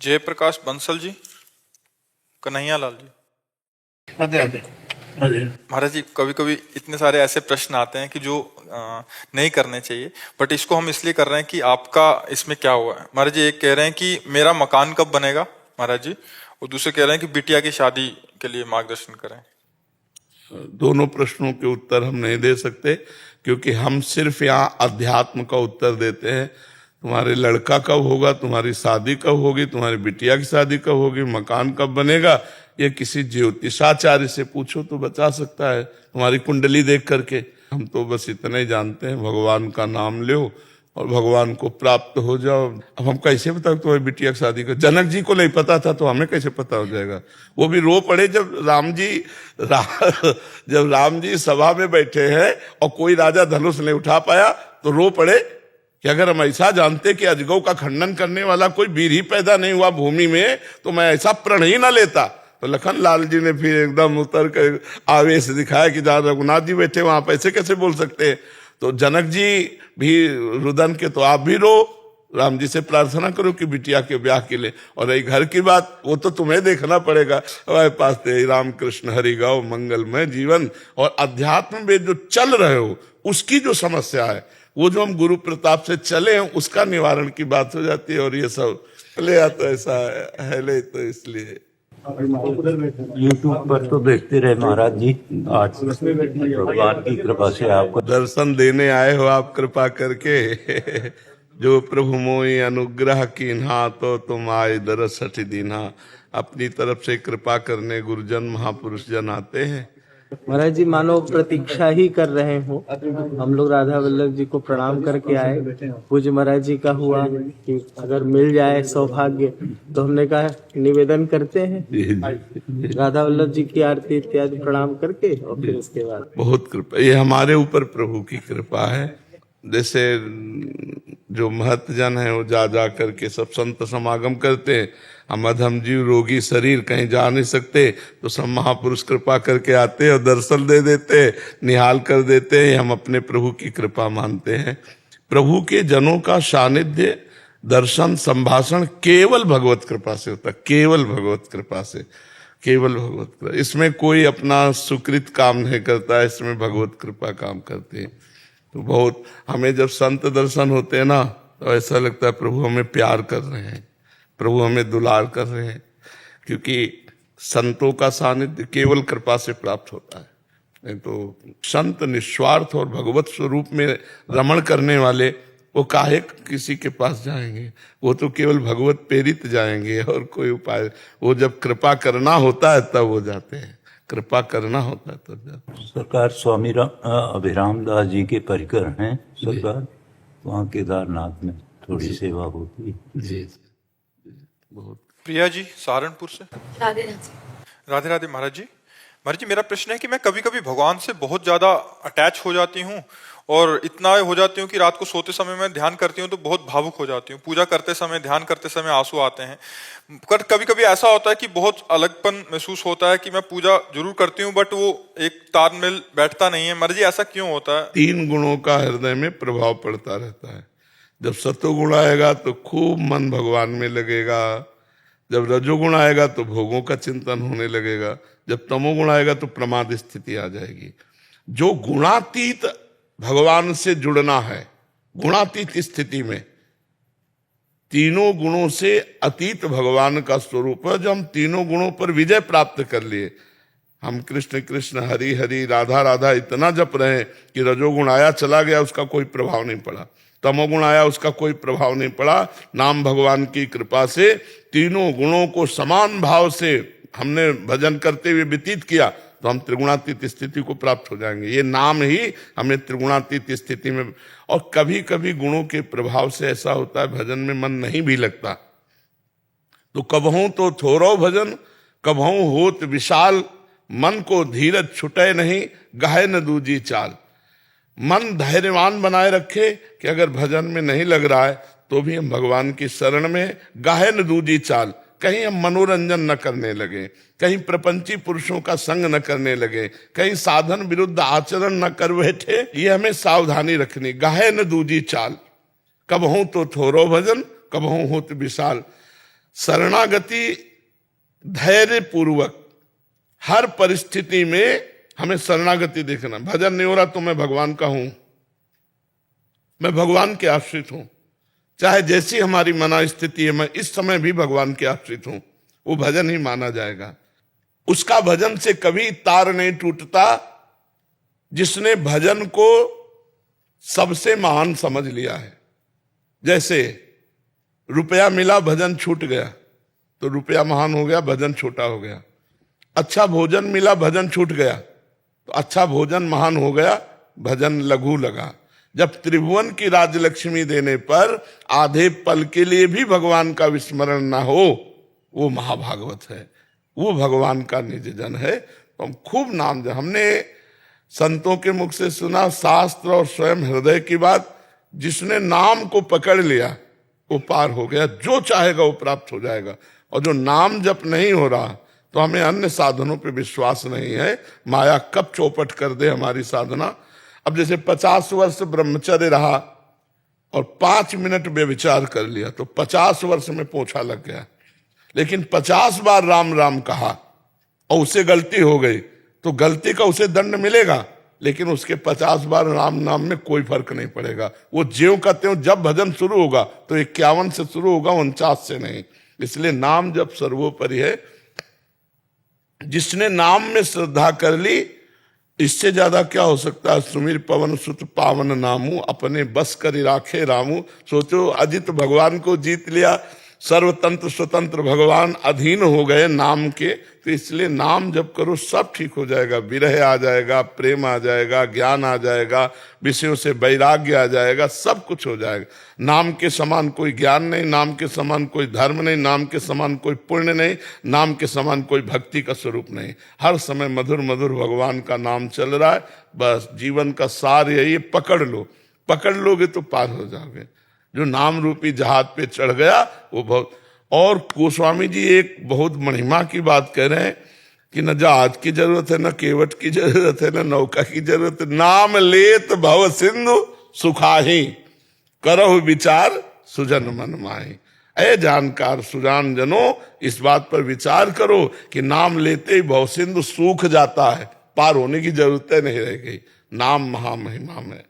जयप्रकाश बंसल जी, कन्हैया लाल जी। महाराज जी, कभी कभी इतने सारे ऐसे प्रश्न आते हैं कि जो नहीं करने चाहिए, बट इसको हम इसलिए कर रहे हैं कि आपका इसमें क्या हुआ है। महाराज जी एक कह रहे हैं कि मेरा मकान कब बनेगा महाराज जी, और दूसरे कह रहे हैं कि बिटिया की शादी के लिए मार्गदर्शन करें। दोनों प्रश्नों के उत्तर हम नहीं दे सकते, क्योंकि हम सिर्फ यहाँ अध्यात्म का उत्तर देते हैं। तुम्हारे लड़का कब होगा, तुम्हारी शादी कब होगी, तुम्हारी बिटिया की शादी कब होगी, मकान कब बनेगा, ये किसी ज्योतिषाचार्य से पूछो तो बता सकता है, तुम्हारी कुंडली देख करके। हम तो बस इतना ही जानते हैं, भगवान का नाम लो और भगवान को प्राप्त हो जाओ। अब हम कैसे बताओ तुम्हारी बिटिया की शादी का? जनक जी को नहीं पता था तो हमें कैसे पता हो जाएगा? वो भी रो पड़े जब जब राम जी सभा में बैठे हैं और कोई राजा धनुष नहीं उठा पाया तो रो पड़े कि अगर हम ऐसा जानते कि अजगौ का खंडन करने वाला कोई वीर ही पैदा नहीं हुआ भूमि में तो मैं ऐसा प्रण ही ना लेता। तो लखन लाल जी ने फिर एकदम उतर कर आवेश दिखाया कि जहां रघुनाथ जी बैठे वहां पैसे कैसे बोल सकते हैं। तो जनक जी भी रुदन के, तो आप भी रो, राम जी से प्रार्थना करो कि बिटिया के ब्याह के लिए। और रही घर की बात, वो तो तुम्हें देखना पड़ेगा। हमारे पास राम कृष्ण हरि गाओ मंगलमय जीवन, और अध्यात्म में जो चल रहे हो उसकी जो समस्या है, वो जो हम गुरु प्रताप से चले हैं उसका निवारण की बात हो जाती है। और ये सब ले आता ऐसा है ले, तो इसलिए यूट्यूब पर तो देखते रहे महाराज जी, आज भगवान की कृपा से आपको दर्शन देने आए हो आप कृपा करके। जो प्रभु मोहि अनुग्रह कीन्हा तो तुम आए दरस हठ दीन्हा। अपनी तरफ से कृपा करने गुरुजन महापुरुष जन आते हैं। महाराज जी मानो प्रतीक्षा ही कर रहे हो। हम लोग राधा वल्लभ जी को प्रणाम करके आए। पूज्य महाराज जी का हुआ कि अगर मिल जाए सौभाग्य तो हमने कहा निवेदन करते हैं राधा वल्लभ जी की आरती इत्यादि प्रणाम करके, और फिर उसके बाद बहुत कृपा, ये हमारे ऊपर प्रभु की कृपा है। जैसे जो महत जन है वो जा करके सब संत समागम करते हैं। हम अधम जीव रोगी शरीर कहीं जा नहीं सकते तो सब महापुरुष कृपा करके आते और दर्शन दे देते, निहाल कर देते हैं। हम अपने प्रभु की कृपा मानते हैं। प्रभु के जनों का सानिध्य दर्शन संभाषण केवल भगवत कृपा से होता है, केवल भगवत कृपा से, केवल भगवत कृपा। इसमें कोई अपना सुकृत काम नहीं करता है, इसमें भगवत कृपा काम करते हैं। तो बहुत हमें जब संत दर्शन होते हैं ना तो ऐसा लगता है प्रभु हमें प्यार कर रहे हैं, प्रभु हमें दुलार कर रहे हैं, क्योंकि संतों का सानिध्य केवल कृपा से प्राप्त होता है। नहीं तो संत निस्वार्थ और भगवत स्वरूप में रमण करने वाले वो काहे किसी के पास जाएंगे? वो तो केवल भगवत प्रेरित जाएंगे और कोई उपाय। वो जब कृपा करना होता है तब वो जाते हैं, कृपा करना होता है तब जाते हैं। सरकार स्वामी अभिराम दास जी के परिकर हैं सरकार, वहाँ केदारनाथ में थोड़ी सेवा होती है। जी बहुत। प्रिया जी सहारनपुर से। राधे राधे राधे महाराज जी। महाराज जी मेरा प्रश्न है कि मैं कभी कभी भगवान से बहुत ज्यादा अटैच हो जाती हूँ और इतना हो जाती हूँ कि रात को सोते समय मैं ध्यान करती हूँ तो बहुत भावुक हो जाती हूँ। पूजा करते समय, ध्यान करते समय आंसू आते हैं। कभी कभी ऐसा होता है कि बहुत अलगपन महसूस होता है कि मैं पूजा जरूर करती हूँ बट वो एक तालमेल बैठता नहीं है। महाराज जी ऐसा क्यों होता है? 3 गुणों का हृदय में प्रभाव पड़ता रहता है। जब सत्वगुण आएगा तो खूब मन भगवान में लगेगा, जब रजोगुण आएगा तो भोगों का चिंतन होने लगेगा, जब तमोगुण आएगा तो प्रमाद स्थिति आ जाएगी। जो गुणातीत भगवान से जुड़ना है, गुणातीत स्थिति में, तीनों गुणों से अतीत भगवान का स्वरूप है। जो हम तीनों गुणों पर विजय प्राप्त कर लिए, हम कृष्ण कृष्ण हरि हरि राधा राधा इतना जप रहे हैं कि रजोगुण आया चला गया, उसका कोई प्रभाव नहीं पड़ा, तमोगुण आया उसका कोई प्रभाव नहीं पड़ा। नाम भगवान की कृपा से तीनों गुणों को समान भाव से हमने भजन करते हुए व्यतीत किया तो हम त्रिगुणातीत स्थिति को प्राप्त हो जाएंगे। ये नाम ही हमें त्रिगुणातीत स्थिति में। और कभी कभी गुणों के प्रभाव से ऐसा होता है भजन में मन नहीं भी लगता, तो कबहू तो थोरो भजन कबहू होत विशाल, मन को धीरज छुटे नहीं गाहे न दूजी चाल। मन धैर्यवान बनाए रखे कि अगर भजन में नहीं लग रहा है तो भी हम भगवान की शरण में गाहे न दूजी चाल। कहीं हम मनोरंजन न करने लगे, कहीं प्रपंची पुरुषों का संग न करने लगे, कहीं साधन विरुद्ध आचरण न कर बैठे। ये हमें सावधानी रखनी। गाहे न दूजी चाल, कबहू तो थोरो भजन कबहू होत विशाल। शरणागति धैर्य पूर्वक हर परिस्थिति में हमें शरणागति देखना। भजन नहीं हो रहा तो मैं भगवान का हूं, मैं भगवान के आश्रित हूं, चाहे जैसी हमारी मना स्थिति है मैं इस समय भी भगवान के आश्रित हूं, वो भजन ही माना जाएगा। उसका भजन से कभी तार नहीं टूटता जिसने भजन को सबसे महान समझ लिया है। जैसे रुपया मिला भजन छूट गया तो रुपया महान हो गया, भजन छोटा हो गया। अच्छा भोजन मिला भजन छूट गया तो अच्छा भोजन महान हो गया, भजन लघु लगा। जब त्रिभुवन की राजलक्ष्मी देने पर आधे पल के लिए भी भगवान का विस्मरण ना हो, वो महाभागवत है, वो भगवान का निज जन है। तो हम खूब नाम हमने संतों के मुख से सुना, शास्त्र और स्वयं हृदय की बात, जिसने नाम को पकड़ लिया वो पार हो गया, जो चाहेगा वो प्राप्त हो जाएगा। और जो नाम जप नहीं हो रहा तो हमें अन्य साधनों पे विश्वास नहीं है, माया कब चौपट कर दे हमारी साधना। अब जैसे 50 वर्ष ब्रह्मचर्य रहा और 5 मिनट व्यभिचार कर लिया तो 50 वर्ष में पोछा लग गया, लेकिन 50 बार राम राम कहा और उसे गलती हो गई तो गलती का उसे दंड मिलेगा, लेकिन उसके 50 बार राम नाम में कोई फर्क नहीं पड़ेगा। वो ज्यों का त्यों जब भजन शुरू होगा तो 51 से शुरू होगा, 49 से नहीं। इसलिए नाम जब सर्वोपरि है। जिसने नाम में श्रद्धा कर ली, इससे ज्यादा क्या हो सकता है। सुमिर पवन सुत पावन नामू, अपने बस कर राखे रामू। सोचो अजित भगवान को जीत लिया, सर्वतंत्र स्वतंत्र भगवान अधीन हो गए नाम के। तो इसलिए नाम जब करो सब ठीक हो जाएगा, विरह आ जाएगा, प्रेम आ जाएगा, ज्ञान आ जाएगा, विषयों से वैराग्य आ जाएगा, सब कुछ हो जाएगा। नाम के समान कोई ज्ञान नहीं, नाम के समान कोई धर्म नहीं, नाम के समान कोई पुण्य नहीं, नाम के समान कोई भक्ति का स्वरूप नहीं। हर समय मधुर मधुर भगवान का नाम चल रहा है। बस जीवन का सार यही, पकड़ लो, पकड़ लोगे तो पार हो जाओगे। जो नाम रूपी जहाज पे चढ़ गया वो बहुत। और गोस्वामी जी एक बहुत महिमा की बात कह रहे हैं कि न जहाज की जरूरत है, न केवट की जरूरत है, न नौका की जरूरत है। नाम लेत भव सिंधु सुखाही, करहु विचार सुजन मन माही। ऐ जानकार सुजान जनों, इस बात पर विचार करो कि नाम लेते ही भव सिंधु सूख जाता है, पार होने की जरूरत नहीं रह गई। नाम महामहिमा में,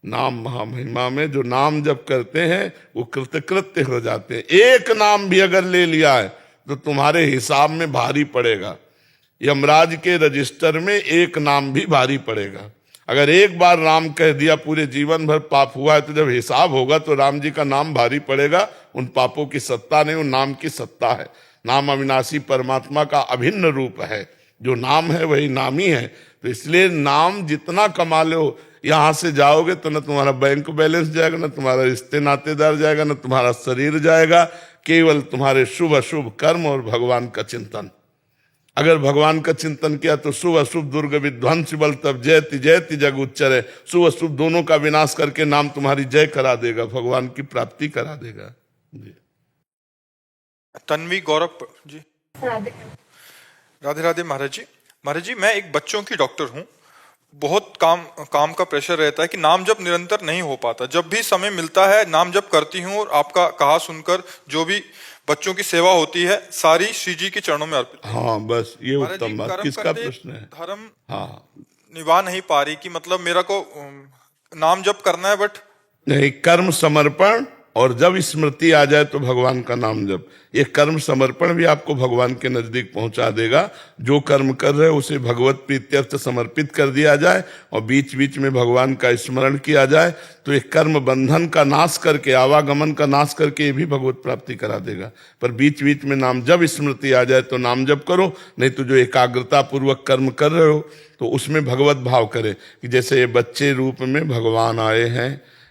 नाम महामहिमा में जो नाम जब करते हैं वो कृतकृत्य हो जाते हैं। एक नाम भी अगर ले लिया है तो तुम्हारे हिसाब में भारी पड़ेगा, यमराज के रजिस्टर में एक नाम भी भारी पड़ेगा। अगर एक बार राम कह दिया पूरे जीवन भर पाप हुआ है तो जब हिसाब होगा तो राम जी का नाम भारी पड़ेगा। उन पापों की सत्ता नहीं, उन नाम की सत्ता है। नाम अविनाशी परमात्मा का अभिन्न रूप है, जो नाम है वही नामी है। तो इसलिए नाम जितना कमा लो, यहां से जाओगे तो न तुम्हारा बैंक बैलेंस जाएगा, न तुम्हारा रिश्ते नातेदार जाएगा, न तुम्हारा शरीर जाएगा, केवल तुम्हारे शुभ अशुभ कर्म और भगवान का चिंतन। अगर भगवान का चिंतन किया तो शुभ अशुभ दुर्ग विध्वंस बल तब जयति जयति जग उच्चर। शुभ अशुभ दोनों का विनाश करके नाम तुम्हारी जय करा देगा, भगवान की प्राप्ति करा देगा। जी तन्वी गौरव जी। राधे राधे महाराज जी। महाराज जी, मैं एक बच्चों की डॉक्टर हूँ। बहुत काम का प्रेशर रहता है कि नाम जप निरंतर नहीं हो पाता। जब भी समय मिलता है नाम जप करती हूँ और आपका कहा सुनकर जो भी बच्चों की सेवा होती है सारी श्री जी के चरणों में अर्पित। हाँ बस ये उत्तम बात। किसका प्रश्न है? धर्म हाँ निभा नहीं पा रही कि मतलब मेरा को नाम जप करना है बट नहीं, कर्म समर्पण और जब स्मृति आ जाए तो भगवान का नाम जप। ये कर्म समर्पण भी आपको भगवान के नजदीक पहुंचा देगा। जो कर्म कर रहे हो उसे भगवत प्रीत्यर्थ समर्पित कर दिया जाए और बीच बीच में भगवान का स्मरण किया जाए तो एक कर्म बंधन का नाश करके, आवागमन का नाश करके ये भी भगवत प्राप्ति करा देगा। पर बीच बीच में नाम जब स्मृति आ जाए तो नाम जप करो, नहीं तो जो एकाग्रता पूर्वक कर्म कर रहे हो तो उसमें भगवत भाव करे कि जैसे ये बच्चे रूप में भगवान आए हैं,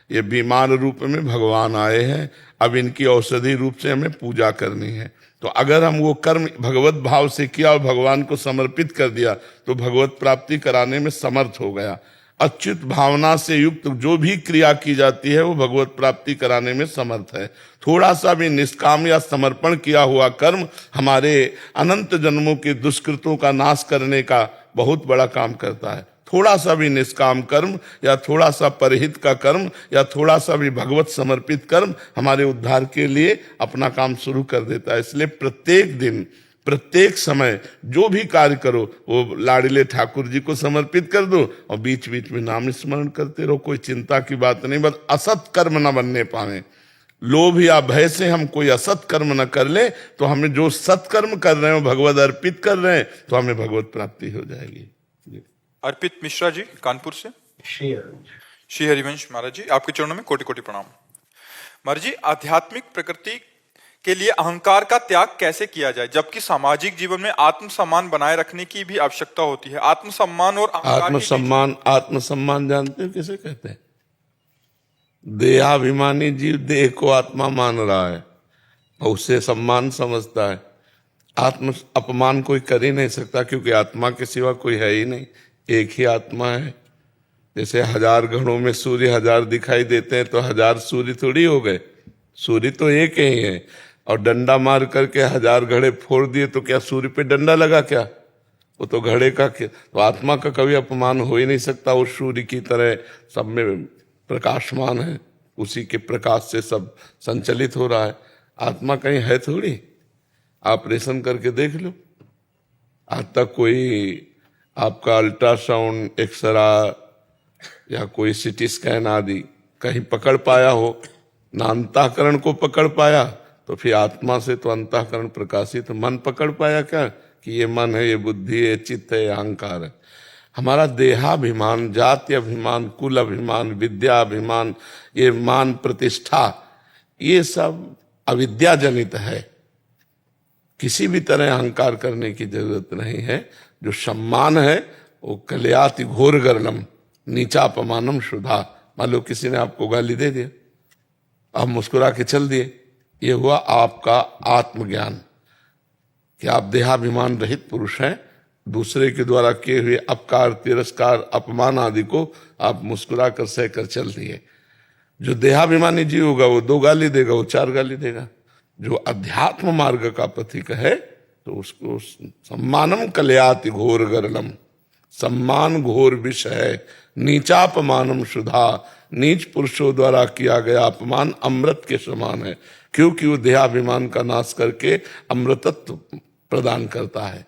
ये बीमार रूप में भगवान आए हैं, अब इनकी औषधि रूप से हमें पूजा करनी है। तो अगर हम वो कर्म भगवत भाव से किया और भगवान को समर्पित कर दिया तो भगवत प्राप्ति कराने में समर्थ हो गया। अच्युत भावना से युक्त जो भी क्रिया की जाती है वो भगवत प्राप्ति कराने में समर्थ है। थोड़ा सा भी निष्काम या समर्पण किया हुआ कर्म हमारे अनंत जन्मों के दुष्कृतों का नाश करने का बहुत बड़ा काम करता है। थोड़ा सा भी निष्काम कर्म या थोड़ा सा परहित का कर्म या थोड़ा सा भी भगवत समर्पित कर्म हमारे उद्धार के लिए अपना काम शुरू कर देता है। इसलिए प्रत्येक दिन प्रत्येक समय जो भी कार्य करो वो लाडले ठाकुर जी को समर्पित कर दो और बीच बीच में नाम स्मरण करते रहो। कोई चिंता की बात नहीं, बस असत कर्म न बनने पावे। लोभ या भय से हम कोई असत कर्म न कर ले तो हमें जो सत्कर्म कर रहे हो भगवत अर्पित कर रहे हैं तो हमें भगवत प्राप्ति हो जाएगी। अर्पित मिश्रा जी कानपुर से। श्री हरिवंश महाराज जी, आपके चरणों में कोटि कोटि प्रणाम। महाराज जी, आध्यात्मिक प्रकृति के लिए अहंकार का त्याग कैसे किया जाए, जबकि सामाजिक जीवन में आत्मसम्मान बनाए रखने की भी आवश्यकता होती है। आत्मसम्मान और अहंकार आत्मसम्मान जानते हो किसे कहते हैं? देहाभिमानी जीव देह को आत्मा मान रहा है और उसे सम्मान समझता है। आत्म अपमान कोई कर ही नहीं सकता, क्योंकि आत्मा के सिवा कोई है ही नहीं, एक ही आत्मा है। जैसे 1000 घड़ों में सूर्य 1000 दिखाई देते हैं तो 1000 सूर्य थोड़ी हो गए, सूर्य तो एक ही है। और डंडा मार करके 1000 घड़े फोड़ दिए तो क्या सूर्य पे डंडा लगा क्या? वो तो घड़े का तो आत्मा का कभी अपमान हो ही नहीं सकता। वो सूर्य की तरह सब में प्रकाशमान है, उसी के प्रकाश से सब संचलित हो रहा है। आत्मा कहीं है थोड़ी, ऑपरेशन करके देख लो। आज तक कोई आपका अल्ट्रासाउंड एक्सरा या कोई सिटी स्कैन आदि कहीं पकड़ पाया हो ना? अंतःकरण को पकड़ पाया तो फिर आत्मा से तो अंतःकरण प्रकाशित, मन पकड़ पाया क्या कि ये मन है, ये बुद्धि है, चित्त है, अहंकार है। हमारा देहाभिमान, जाति अभिमान, कुल अभिमान, विद्या अभिमान, ये मान प्रतिष्ठा, ये सब अविद्या जनित है। किसी भी तरह अहंकार करने की जरूरत नहीं है। जो सम्मान है वो कलयाति घोर गर्लम नीचा अपमानम शुद्धा। मान लो किसी ने आपको गाली दे दिया, आप मुस्कुरा के चल दिए, ये हुआ आपका आत्मज्ञान कि आप देहाभिमान रहित पुरुष हैं। दूसरे के द्वारा किए हुए अपकार, तिरस्कार, अपमान आदि को आप मुस्कुरा कर सह कर चल दिए। जो देहाभिमानी जीव होगा वो 2 गाली देगा, वो 4 गाली देगा। जो अध्यात्म मार्ग का पथिक है तो उसको सम्मानम कलयाति घोर गरलम, सम्मान घोर विष है, नीचापमानम शुद्धा, नीच पुरुषों द्वारा किया गया अपमान अमृत के समान है, क्योंकि वो देहाभिमान का नाश करके अमृतत्व प्रदान करता है।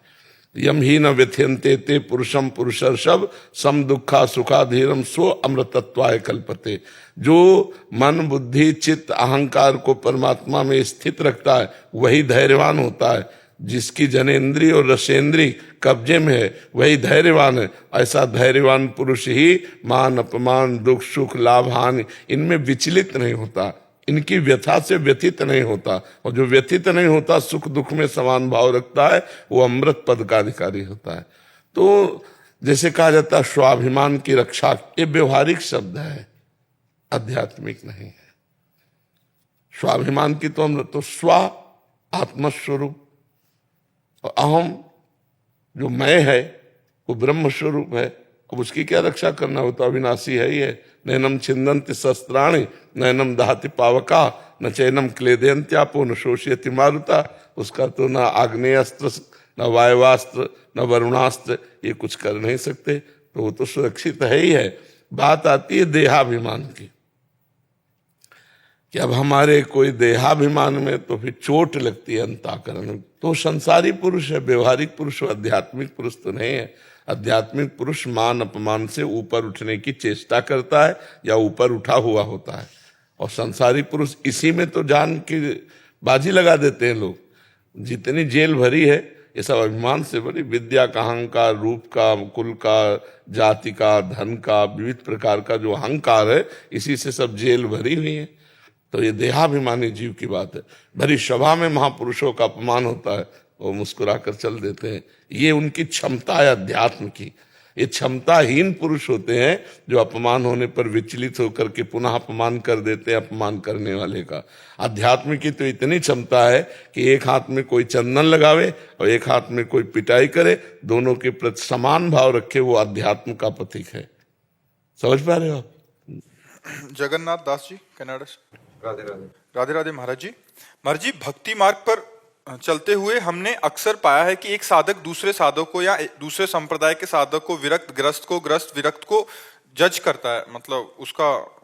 यम ही न व्यथ्यन्ते ते पुरुषम पुरुषर्षभ सम दुखा सुखाधीरम स्व अमृतत्वाय कल्पते। जो मन बुद्धि चित्त अहंकार को परमात्मा में स्थित रखता है वही धैर्यवान होता है। जिसकी जनेन्द्रिय और रसेंद्रिय कब्जे में है वही धैर्यवान है। ऐसा धैर्यवान पुरुष ही मान अपमान दुख सुख लाभ हानि इनमें विचलित नहीं होता, इनकी व्यथा से व्यथित नहीं होता। और जो व्यथित नहीं होता, सुख दुख में समान भाव रखता है, वो अमृत पद का अधिकारी होता है। तो जैसे कहा जाता है स्वाभिमान की रक्षा, ये व्यवहारिक शब्द है, आध्यात्मिक नहीं है। स्वाभिमान की तो स्व आत्मस्वरूप और अहम जो मैं है वो ब्रह्म स्वरूप है। अब उसकी क्या रक्षा करना, हो तो अविनाशी है ही है। नैनम छिन्दन्ति शस्त्राणि नैनम दहति पावका न चैनम क्लेदयन्त्यापो न शोषयति मारुता। उसका तो न आग्नेयास्त्र न वायवास्त्र न वरुणास्त्र ये कुछ कर नहीं सकते, तो वो तो सुरक्षित है ही है। बात आती है देहाभिमान की कि अब हमारे कोई देहाभिमान में तो फिर चोट लगती है अंतःकरण में। तो संसारी पुरुष है, व्यवहारिक पुरुष, आध्यात्मिक पुरुष तो नहीं है। आध्यात्मिक पुरुष मान अपमान से ऊपर उठने की चेष्टा करता है या ऊपर उठा हुआ होता है। और संसारी पुरुष इसी में तो जान की बाजी लगा देते हैं लोग। जितनी जेल भरी है ये सब अभिमान से भरी, विद्या का अहंकार, रूप का, कुल का, जाति का, धन का, विविध प्रकार का जो अहंकार है इसी से सब जेल भरी हुई है। तो ये देहाभिमानी जीव की बात है। भरी सभा में महापुरुषों का अपमान होता है, वो मुस्कुरा कर चल देते हैं। ये उनकी क्षमता है अध्यात्म की। ये क्षमताहीन पुरुष होते हैं जो अपमान होने पर विचलित होकर के पुनः अपमान कर देते हैं अपमान करने वाले का। अध्यात्म की तो इतनी क्षमता है कि एक हाथ में कोई चंदन लगावे और एक हाथ में कोई पिटाई करे, दोनों के प्रति समान भाव रखे, वो अध्यात्म का प्रतीक है। समझ पा रहे हो आप? जगन्नाथ दास जी कनाडा से। राधे राधे। राधे राधे महाराज जी। महाराज जी, भक्ति मार्ग पर चलते हुए हमने अक्सर पाया है कि एक साधक दूसरे साधक को या दूसरे संप्रदाय के साधक को विरक्त ग्रस्त विरक्त को जज करता है, मतलब उसका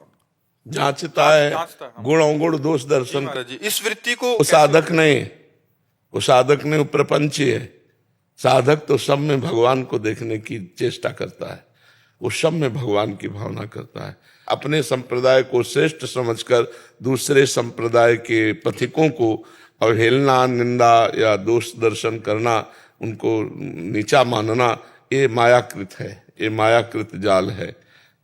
जांचता है, जांचता है। गुण अवगुण दोष जी दर्शन। महाराज जी, इस वृत्ति को वो साधक नहीं, वो साधक नहीं, वो प्रपंची है। साधक तो सब में भगवान को देखने की चेष्टा करता है, वो सब में भगवान की भावना करता है। अपने संप्रदाय को श्रेष्ठ समझकर दूसरे संप्रदाय के पथिकों को अवहेलना, निंदा या दोष दर्शन करना, उनको नीचा मानना, ये मायाकृत है, ये मायाकृत जाल है।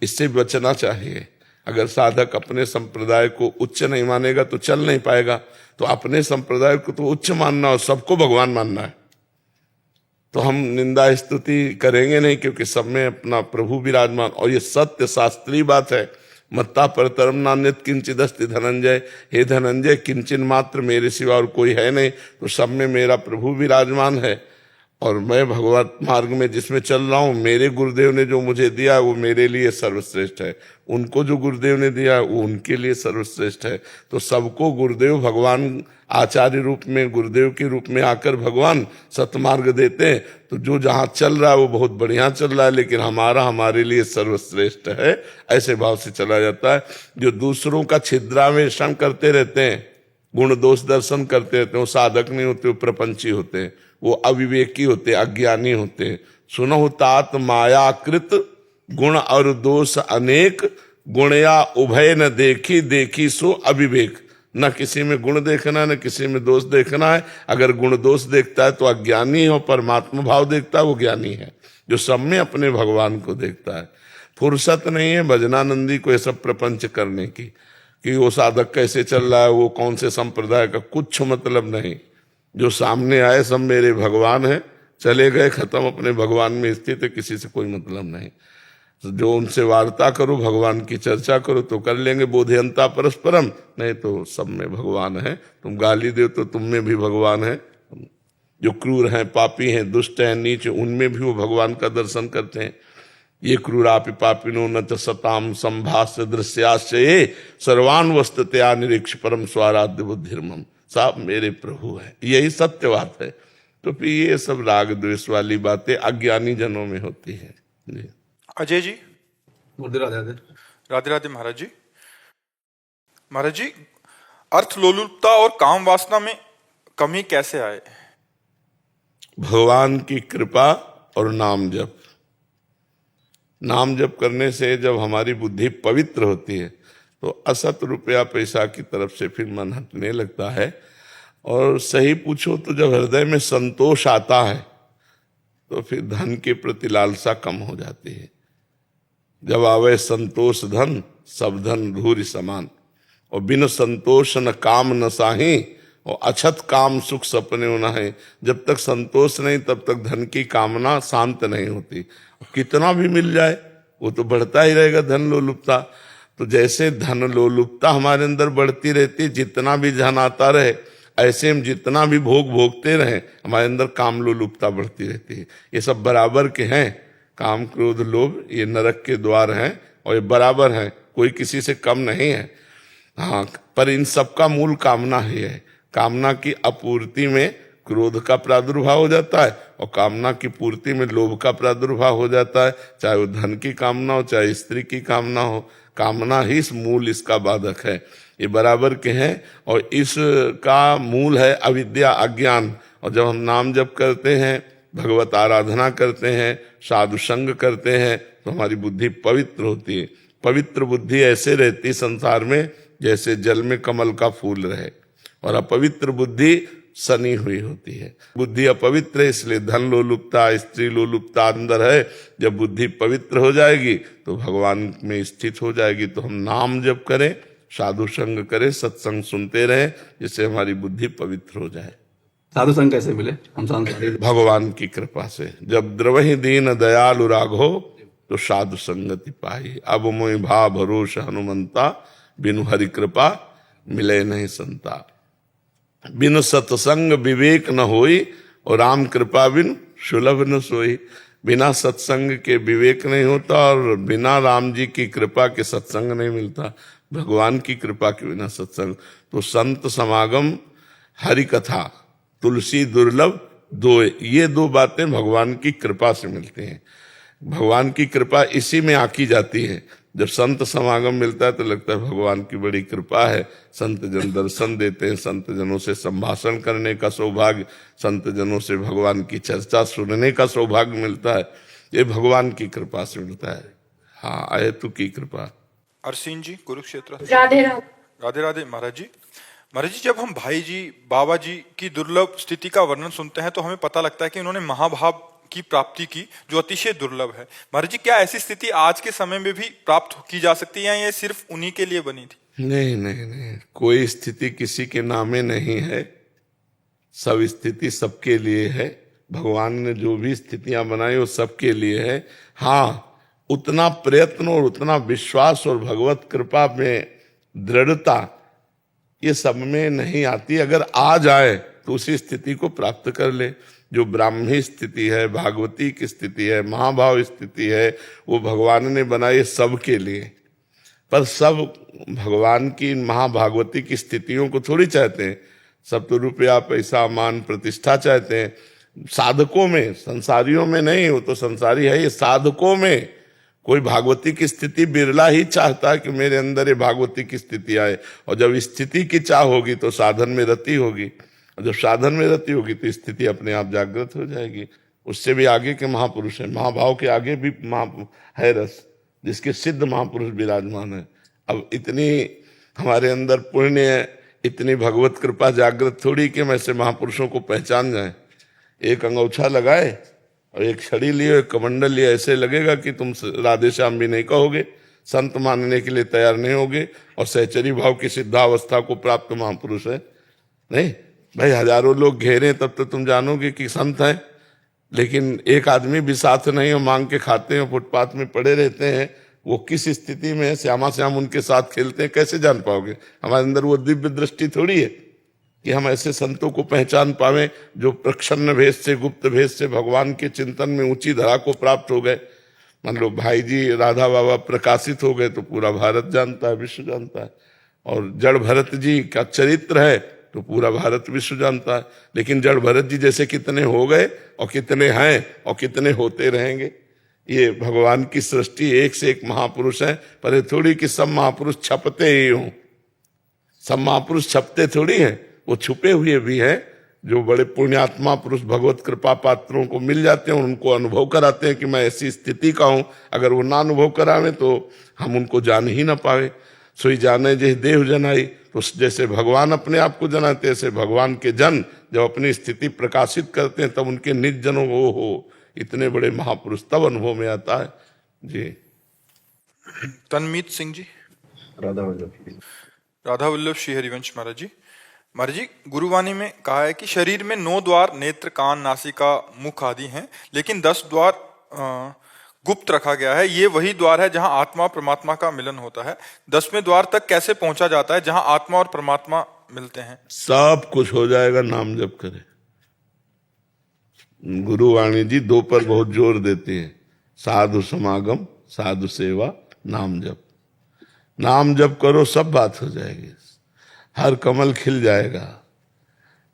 इससे बचना चाहिए। अगर साधक अपने संप्रदाय को उच्च नहीं मानेगा तो चल नहीं पाएगा। तो अपने संप्रदाय को तो उच्च मानना और सबको भगवान मानना है, तो हम निंदा स्तुति करेंगे नहीं, क्योंकि सब में अपना प्रभु विराजमान। और ये सत्य शास्त्रीय बात है। मत्ता परतरम नान्यत किंचिदस्ति धनंजय, हे धनंजय किंचन मात्र मेरे सिवा और कोई है नहीं, तो सब में मेरा प्रभु विराजमान है। और मैं भगवत मार्ग में जिसमें चल रहा हूँ, मेरे गुरुदेव ने जो मुझे दिया वो मेरे लिए सर्वश्रेष्ठ है, उनको जो गुरुदेव ने दिया वो उनके लिए सर्वश्रेष्ठ है। तो सबको गुरुदेव भगवान आचार्य रूप में, गुरुदेव के रूप में आकर भगवान सतमार्ग देते हैं। तो जो जहाँ चल रहा है वो बहुत बढ़िया चल रहा है, लेकिन हमारे लिए सर्वश्रेष्ठ है, ऐसे भाव से चला जाता है। जो दूसरों का छिद्रान्वेषण करते रहते हैं, गुण दोष दर्शन करते रहते हैं, वो साधक नहीं होते, वो प्रपंची होते हैं, वो अविवेकी होते, अज्ञानी होते। सुनो तात मायाकृत गुण और दोष अनेक, गुणया उभय न देखी, देखी सो अविवेक। न किसी में गुण देखना है, न किसी में दोष देखना है। अगर गुण दोष देखता है तो अज्ञानी है, और परमात्मा भाव देखता है वो ज्ञानी है, जो सब में अपने भगवान को देखता है। फुर्सत नहीं है भजनानंदी को ये सब प्रपंच करने की, कि वो साधक कैसे चल रहा है, वो कौन से संप्रदाय का, कुछ मतलब नहीं। जो सामने आए सब मेरे भगवान है, चले गए खत्म, अपने भगवान में स्थित है, किसी से कोई मतलब नहीं। तो जो उनसे वार्ता करो, भगवान की चर्चा करो तो कर लेंगे, बोधयंता परस्परम, नहीं तो सब में भगवान है। तुम गाली दो तो तुम में भी भगवान है। जो क्रूर हैं, पापी हैं, दुष्ट हैं, नीच, उनमें भी वो भगवान का दर्शन करते हैं। ये क्रूरापि पापिनो न च सताम संभाष्य दृश्याश्चये, सर्वान वस्तुतया निरीक्ष परम स्वाराध्य बुद्धिर्मम। साहब मेरे प्रभु है, यही सत्य बात है। तो फिर ये सब राग द्वेष वाली बातें अज्ञानी जनों में होती है। जी अजय जी, राधे राधे। राधे राधे महाराज जी। महाराज जी, अर्थ लोलुपता और काम वासना में कमी कैसे आए? भगवान की कृपा और नाम जप। नाम जप करने से जब हमारी बुद्धि पवित्र होती है तो असत रुपया पैसा की तरफ से फिर मन हटने लगता है। और सही पूछो तो जब हृदय में संतोष आता है तो फिर धन के प्रति लालसा कम हो जाती है। जब आवे संतोष धन, सब धन धूरि समान। और बिन संतोष न काम न साही, और अछत काम सुख सपने न है। जब तक संतोष नहीं तब तक धन की कामना शांत नहीं होती। कितना भी मिल जाए वो तो बढ़ता ही रहेगा, धन लोलुपता। तो जैसे धन लोलुपता हमारे अंदर बढ़ती रहती है, जितना भी धन आता रहे, ऐसे हम जितना भी भोग भोगते रहे, हमारे अंदर काम लोलुपता बढ़ती रहती है। ये सब बराबर के हैं, काम क्रोध लोभ, ये नरक के द्वार हैं, और ये बराबर हैं, कोई किसी से कम नहीं है। हाँ, पर इन सब का मूल कामना ही है। कामना की अपूर्ति में क्रोध का प्रादुर्भाव हो जाता है, और कामना की पूर्ति में लोभ का प्रादुर्भाव हो जाता है। चाहे वो धन की कामना हो, चाहे स्त्री की कामना हो, कामना ही इस मूल इसका बाधक है। ये बराबर के हैं, और इसका मूल है अविद्या, अज्ञान। और जब हम नाम जप करते हैं, भगवत आराधना करते हैं, साधु संग करते हैं, तो हमारी बुद्धि पवित्र होती है। पवित्र बुद्धि ऐसे रहती संसार में जैसे जल में कमल का फूल रहे, और अपवित्र बुद्धि सनी हुई होती है। बुद्धि अपवित्र है, इसलिए धन लोलुपता, स्त्री लोलुपता अंदर है। जब बुद्धि पवित्र हो जाएगी तो भगवान में स्थित हो जाएगी। तो हम नाम जप करें, साधु संग करें, सत्संग सुनते रहें, जिससे हमारी बुद्धि पवित्र हो जाए। साधु संग कैसे मिले हम सांसारिक? भगवान की कृपा से। जब द्रवहि दीन दयालु राघो, तो साधु संगति पाई। अब मोहि भा भरोस हनुमंता, बिनु हरि कृपा मिले नहीं संता। बिनु सत्संग विवेक न होई, और राम कृपा बिनु सुलभ न सोई। बिना सत्संग के विवेक नहीं होता, और बिना राम जी की कृपा के सत्संग नहीं मिलता। भगवान की कृपा के बिना सत्संग। तो संत समागम, हरि कथा, तुलसी दुर्लभ दो, ये दो बातें भगवान की कृपा से मिलती हैं। भगवान की कृपा इसी में आकी जाती है। जब संत समागम मिलता है तो लगता है भगवान की बड़ी कृपा है, संत जन दर्शन देते हैं, संत जनों से संभाषण करने का सौभाग्य, संत जनों से भगवान की चर्चा सुनने का सौभाग्य मिलता है, ये भगवान की कृपा से मिलता है। हाँ, अहेतु की कृपा। अरसीन जी, कुरुक्षेत्र। राधे राधे। राधे राधे महाराज जी। महाराज जी, जब हम भाई जी बाबा जी की दुर्लभ स्थिति का वर्णन सुनते हैं तो हमें पता लगता है कि उन्होंने महाभाव की प्राप्ति की, जो अतिशय दुर्लभ है। महाराज जी, क्या ऐसी स्थिति आज के समय में भी प्राप्त की जा सकती है या ये सिर्फ उन्हीं के लिए बनी थी? नहीं नहीं नहीं, कोई स्थिति किसी के नामे नहीं है, सब स्थिति सबके लिए है। भगवान ने जो भी स्थितियां बनाई वो सबके लिए है। हाँ, उतना प्रयत्न और उतना विश्वास और भगवत कृपा में दृढ़ता ये सब में नहीं आती। अगर आ जाए तो उसी स्थिति को प्राप्त कर ले। जो ब्राह्मी स्थिति है, भागवती की स्थिति है, महाभाव स्थिति है, वो भगवान ने बनाई सबके लिए। पर सब भगवान की महाभागवती की स्थितियों को थोड़ी चाहते हैं। सब तो रुपया पैसा मान प्रतिष्ठा चाहते हैं। साधकों में, संसारियों में नहीं, वो तो संसारी है। ये साधकों में कोई भागवती की स्थिति बिरला ही चाहता है कि मेरे अंदर ये भागवती की स्थिति आए। और जब स्थिति की चाह होगी तो साधन में रति होगी, और जब साधन में रति होगी तो स्थिति अपने आप जागृत हो जाएगी। उससे भी आगे के महापुरुष हैं, महाभाव के आगे भी है रस, जिसके सिद्ध महापुरुष विराजमान है। अब इतनी हमारे अंदर पुण्य है, इतनी भगवत कृपा जागृत थोड़ी कि हम ऐसे महापुरुषों को पहचान जाए। एक अंगूछा लगाए और एक छड़ी लिए, एक कमंडल लिए, ऐसे लगेगा कि तुम राधे श्याम भी नहीं कहोगे, संत मानने के लिए तैयार नहीं होगे, और सहचरी भाव की सिद्धावस्था को प्राप्त महापुरुष है। नहीं भाई, हजारों लोग घेरे तब तो तुम जानोगे कि संत है। लेकिन एक आदमी भी साथ नहीं हो, मांग के खाते हैं, फुटपाथ में पड़े रहते हैं, वो किस स्थिति में है, श्यामा श्याम उनके साथ खेलते हैं, कैसे जान पाओगे? हमारे अंदर वो दिव्य दृष्टि थोड़ी है कि हम ऐसे संतों को पहचान पावे जो प्रच्छन्न भेद से, गुप्त भेद से भगवान के चिंतन में ऊंची धरा को प्राप्त हो गए। मान लो भाई जी राधा बाबा प्रकाशित हो गए तो पूरा भारत जानता है, विश्व जानता है। और जड़ भरत जी का चरित्र है तो पूरा भारत विश्व जानता है। लेकिन जड़ भरत जी जैसे कितने हो गए और कितने हैं और कितने होते रहेंगे, ये भगवान की सृष्टि एक से एक महापुरुष है। पर ये थोड़ी कि सब महापुरुष छपते ही हों, सब महापुरुष छपते थोड़ी हैं, वो छुपे हुए भी हैं। जो बड़े पुण्यात्मा पुरुष भगवत कृपा पात्रों को मिल जाते हैं, उनको अनुभव कराते हैं कि मैं ऐसी स्थिति का हूं। अगर वो ना अनुभव करावे तो हम उनको जान ही ना पावे। सोई जाने जे देव जनाई, तो जैसे भगवान अपने आप को जनाते ऐसे भगवान के जन जब अपनी स्थिति प्रकाशित करते हैं तब उनके निज जनों को हो इतने बड़े महापुरुष तब अनुभव में आता है जी। तन्मीत सिंह जी। राधा वल्लभ। राधा वल्लभ श्री हरिवंश महाराज जी। महाराज जी, गुरुवाणी में कहा है कि शरीर में 9 द्वार नेत्र कान नासिका मुख आदि हैं, लेकिन 10 द्वार गुप्त रखा गया है। ये वही द्वार है जहां आत्मा और परमात्मा का मिलन होता है। 10वें द्वार तक कैसे पहुंचा जाता है जहां आत्मा और परमात्मा मिलते हैं? सब कुछ हो जाएगा, नाम जप करे। गुरुवाणी जी 2 पर बहुत जोर देते हैं, साधु समागम, साधु सेवा, नाम जप। नाम जप करो, सब बात हो जाएगी, हर कमल खिल जाएगा,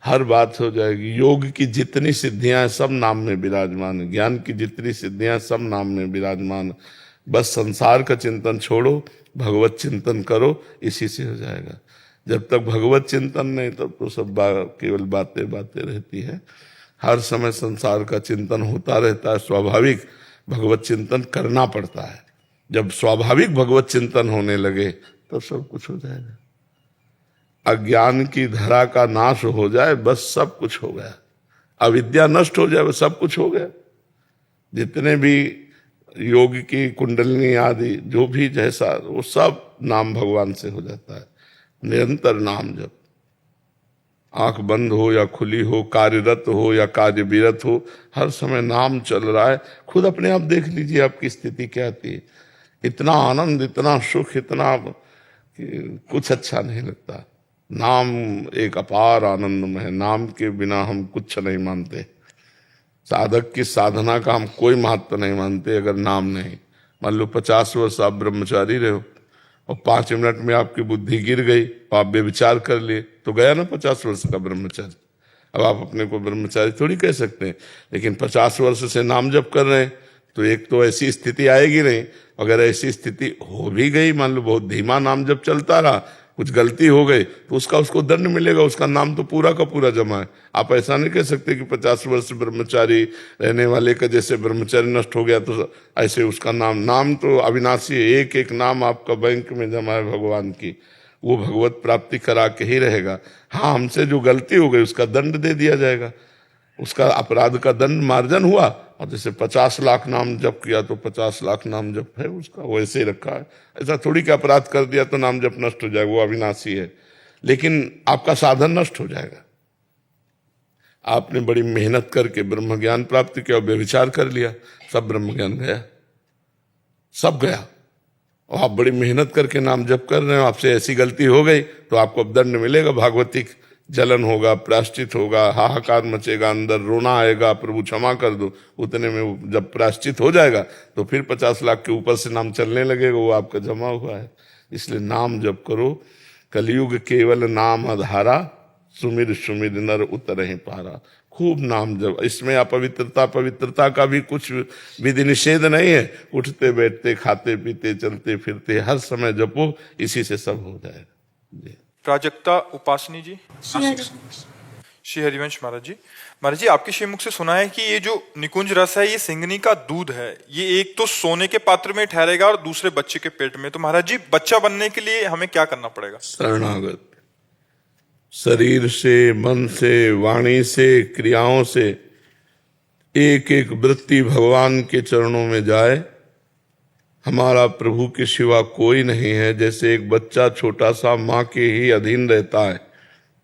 हर बात हो जाएगी। योग की जितनी सिद्धियां हैं सब नाम में विराजमान है, ज्ञान की जितनी सिद्धियां हैं सब नाम में विराजमान है। बस संसार का चिंतन छोड़ो, भगवत चिंतन करो, इसी से हो जाएगा। जब तक भगवत चिंतन नहीं तब तो सब केवल बातें बातें रहती है। हर समय संसार का चिंतन होता रहता है, स्वाभाविक भगवत चिंतन करना पड़ता है। जब स्वाभाविक भगवत चिंतन होने लगे तो सब कुछ हो जाएगा। अज्ञान की धरा का नाश हो जाए बस सब कुछ हो गया। अविद्या नष्ट हो जाए बस सब कुछ हो गया। जितने भी योग की कुंडलिनी आदि जो भी जैसा, वो सब नाम भगवान से हो जाता है। निरंतर नाम जप, आंख बंद हो या खुली हो, कार्यरत हो या कार्य विरत हो, हर समय नाम चल रहा है। खुद अपने आप देख लीजिए आपकी स्थिति क्या आती है। इतना आनंद, इतना सुख, इतना कुछ अच्छा नहीं लगता। नाम एक अपार आनंद में है। नाम के बिना हम कुछ नहीं मानते। साधक की साधना का हम कोई महत्व नहीं मानते अगर नाम नहीं। मान लो 50 वर्ष आप ब्रह्मचारी रहे हो और 5 मिनट में आपकी बुद्धि गिर गई, आप बेविचार कर लिए, तो गया ना 50 वर्ष का ब्रह्मचर्य। अब आप अपने को ब्रह्मचारी थोड़ी कह सकते हैं। लेकिन 50 वर्ष से नाम जप कर रहे हैं तो एक तो ऐसी स्थिति आएगी नहीं। अगर ऐसी स्थिति हो भी गई, मान लो बहुत धीमा नाम जप चलता रहा, कुछ गलती हो गई तो उसको दंड मिलेगा। उसका नाम तो पूरा का पूरा जमा है। आप ऐसा नहीं कह सकते कि 50 वर्ष ब्रह्मचारी रहने वाले का जैसे ब्रह्मचारी नष्ट हो गया तो ऐसे उसका नाम तो अविनाशी है। एक एक नाम आपका बैंक में जमा है भगवान की, वो भगवत प्राप्ति करा के ही रहेगा। हाँ, हमसे जो गलती हो गई उसका दंड दे दिया जाएगा, उसका अपराध का दंड मार्जन हुआ। और जैसे 50 लाख नाम जप किया तो 50 लाख नाम जप है उसका, वैसे ही रखा है। ऐसा थोड़ी कि अपराध कर दिया तो नाम जप नष्ट हो जाएगा, वो अविनाशी है। लेकिन आपका साधन नष्ट हो जाएगा। आपने बड़ी मेहनत करके ब्रह्म ज्ञान प्राप्त किया और व्यभिचार कर लिया, सब ब्रह्म ज्ञान गया, सब गया। और आप बड़ी मेहनत करके नाम जप कर रहे हो, आपसे ऐसी गलती हो गई तो आपको अब दंड मिलेगा, भागवतिक जलन होगा, प्रायश्चित होगा, हाहाकार मचेगा, अंदर रोना आएगा, प्रभु क्षमा कर दो। उतने में जब प्रायश्चित हो जाएगा तो फिर 50 लाख के ऊपर से नाम चलने लगेगा, वो आपका जमा हुआ है। इसलिए नाम जप करो। कलयुग केवल नाम आधारा, सुमिर सुमिर नर उतरहि पारा। खूब नाम जप। इसमें पवित्रता का भी कुछ विधि निषेध नहीं है। उठते बैठते खाते पीते चलते फिरते हर समय जपो, इसी से सब हो जाएगा। जी। प्राजक्ता उपासनी जी, श्री हरिवंश महाराज जी। महाराज जी, आपके श्रीमुख से सुना है कि ये जो निकुंज रस है ये सिंगनी का दूध है, ये एक तो सोने के पात्र में ठहरेगा और दूसरे बच्चे के पेट में। तो महाराज जी, बच्चा बनने के लिए हमें क्या करना पड़ेगा? शरणागत, शरीर से, मन से, वाणी से, क्रियाओं से एक एक वृत्ति भगवान के चरणों में जाए। हमारा प्रभु के सिवा कोई नहीं है। जैसे एक बच्चा छोटा सा माँ के ही अधीन रहता है,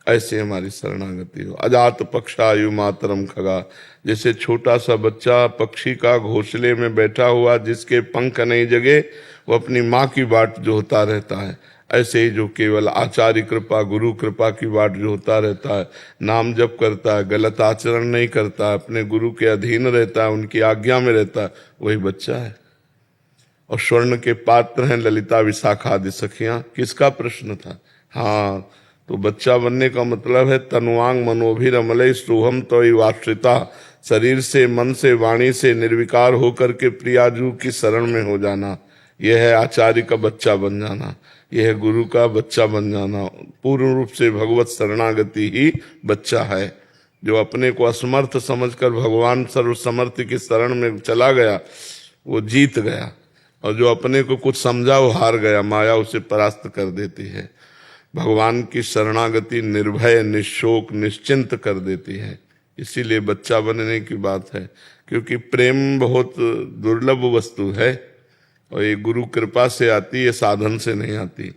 ऐसे हमारी शरणागति हो। अजात पक्षायु मातरम खगा, जैसे छोटा सा बच्चा पक्षी का घोंसले में बैठा हुआ जिसके पंख नहीं जगे, वो अपनी माँ की बाट जो होता रहता है, ऐसे ही जो केवल आचार्य कृपा, गुरु कृपा की बाट जो होता रहता है, नाम जप करता है, गलत आचरण नहीं करता है, अपने गुरु के अधीन रहता है, उनकी आज्ञा में रहता है, वही बच्चा है। और स्वर्ण के पात्र हैं ललिता विशाखा आदि सखियां। किसका प्रश्न था? हाँ, तो बच्चा बनने का मतलब है तनुवांग मनोभिर अमलय सोहम तो वाश्रिता, शरीर से, मन से, वाणी से निर्विकार होकर के प्रियाजू की शरण में हो जाना। यह है आचार्य का बच्चा बन जाना, यह है गुरु का बच्चा बन जाना। पूर्ण रूप से भगवत शरणागति ही बच्चा है। जो अपने को असमर्थ समझकर भगवान सर्वसमर्थ की शरण में चला गया, वो जीत गया। और जो अपने को कुछ समझा वो हार गया, माया उसे परास्त कर देती है। भगवान की शरणागति निर्भय, निशोक, निश्चिंत कर देती है। इसीलिए बच्चा बनने की बात है, क्योंकि प्रेम बहुत दुर्लभ वस्तु है और ये गुरु कृपा से आती है, साधन से नहीं आती।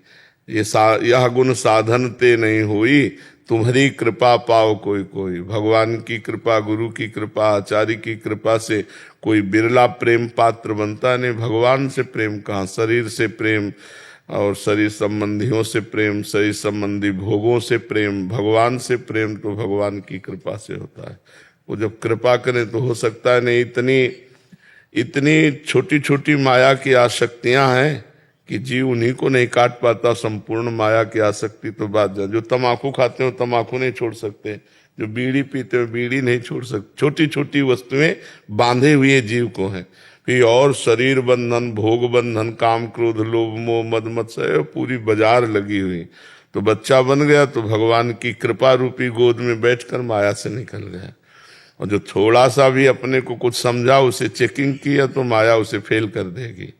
यह गुण साधन ते नहीं हुई, तुम्हारी कृपा पाओ कोई कोई। भगवान की कृपा, गुरु की कृपा, आचार्य की कृपा से कोई बिरला प्रेम पात्र बनता नहीं। भगवान से प्रेम कहाँ? शरीर से प्रेम और शरीर संबंधियों से प्रेम, शरीर संबंधी भोगों से प्रेम। भगवान से प्रेम तो भगवान की कृपा से होता है। वो जब कृपा करें तो हो सकता है नहीं। इतनी छोटी छोटी माया की आसक्तियां हैं कि जीव उन्हीं को नहीं काट पाता। संपूर्ण माया की आसक्ति तो बात जाए। जो तम्बाकू खाते हो तम्बाकू नहीं छोड़ सकते, जो बीड़ी पीते हो बीड़ी नहीं छोड़ सकते। छोटी छोटी वस्तुएं बांधे हुए जीव को हैं। फिर और शरीर बंधन, भोग बंधन, काम क्रोध लोभ मोह मद मत्सर, पूरी बाजार लगी हुई। तो बच्चा बन गया तो भगवान की कृपा रूपी गोद में बैठकर माया से निकल गया। और जो थोड़ा सा भी अपने को कुछ समझा, उसे चेकिंग किया तो माया उसे फेल कर देगी।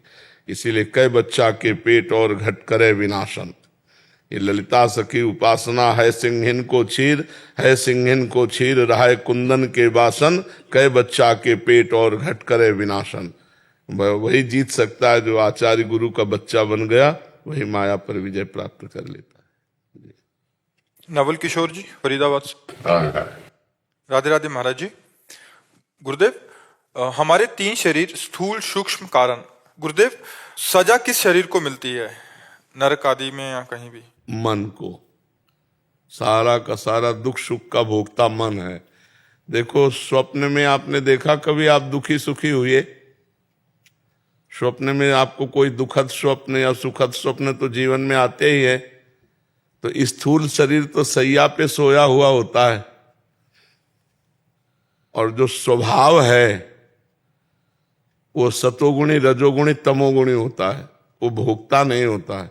इसीलिए कई बच्चा के पेट और घट करे विनाशन। ये ललिता सखी उपासना है। सिंहिन को छीर है, सिंहिन को छीर रहा कुंदन के बासन, कई बच्चा के पेट और घट करे विनाशन। वही जीत सकता है जो आचार्य गुरु का बच्चा बन गया, वही माया पर विजय प्राप्त कर लेता है। नवल किशोर जी, फरीदाबाद से। राधे राधे महाराज जी। गुरुदेव, हमारे 3 शरीर, स्थूल सूक्ष्म कारण। गुरुदेव, सजा किस शरीर को मिलती है, नरक आदि में या कहीं भी? मन को। सारा का सारा दुख सुख का भोक्ता मन है। देखो, स्वप्न में आपने देखा कभी आप दुखी सुखी हुए? स्वप्न में आपको कोई दुखद स्वप्न या सुखद स्वप्न तो जीवन में आते ही है। तो स्थूल शरीर तो सैया पे सोया हुआ होता है, और जो स्वभाव है वो सतोगुणी, रजोगुणी, तमोगुणी होता है। वो भोक्ता नहीं होता है।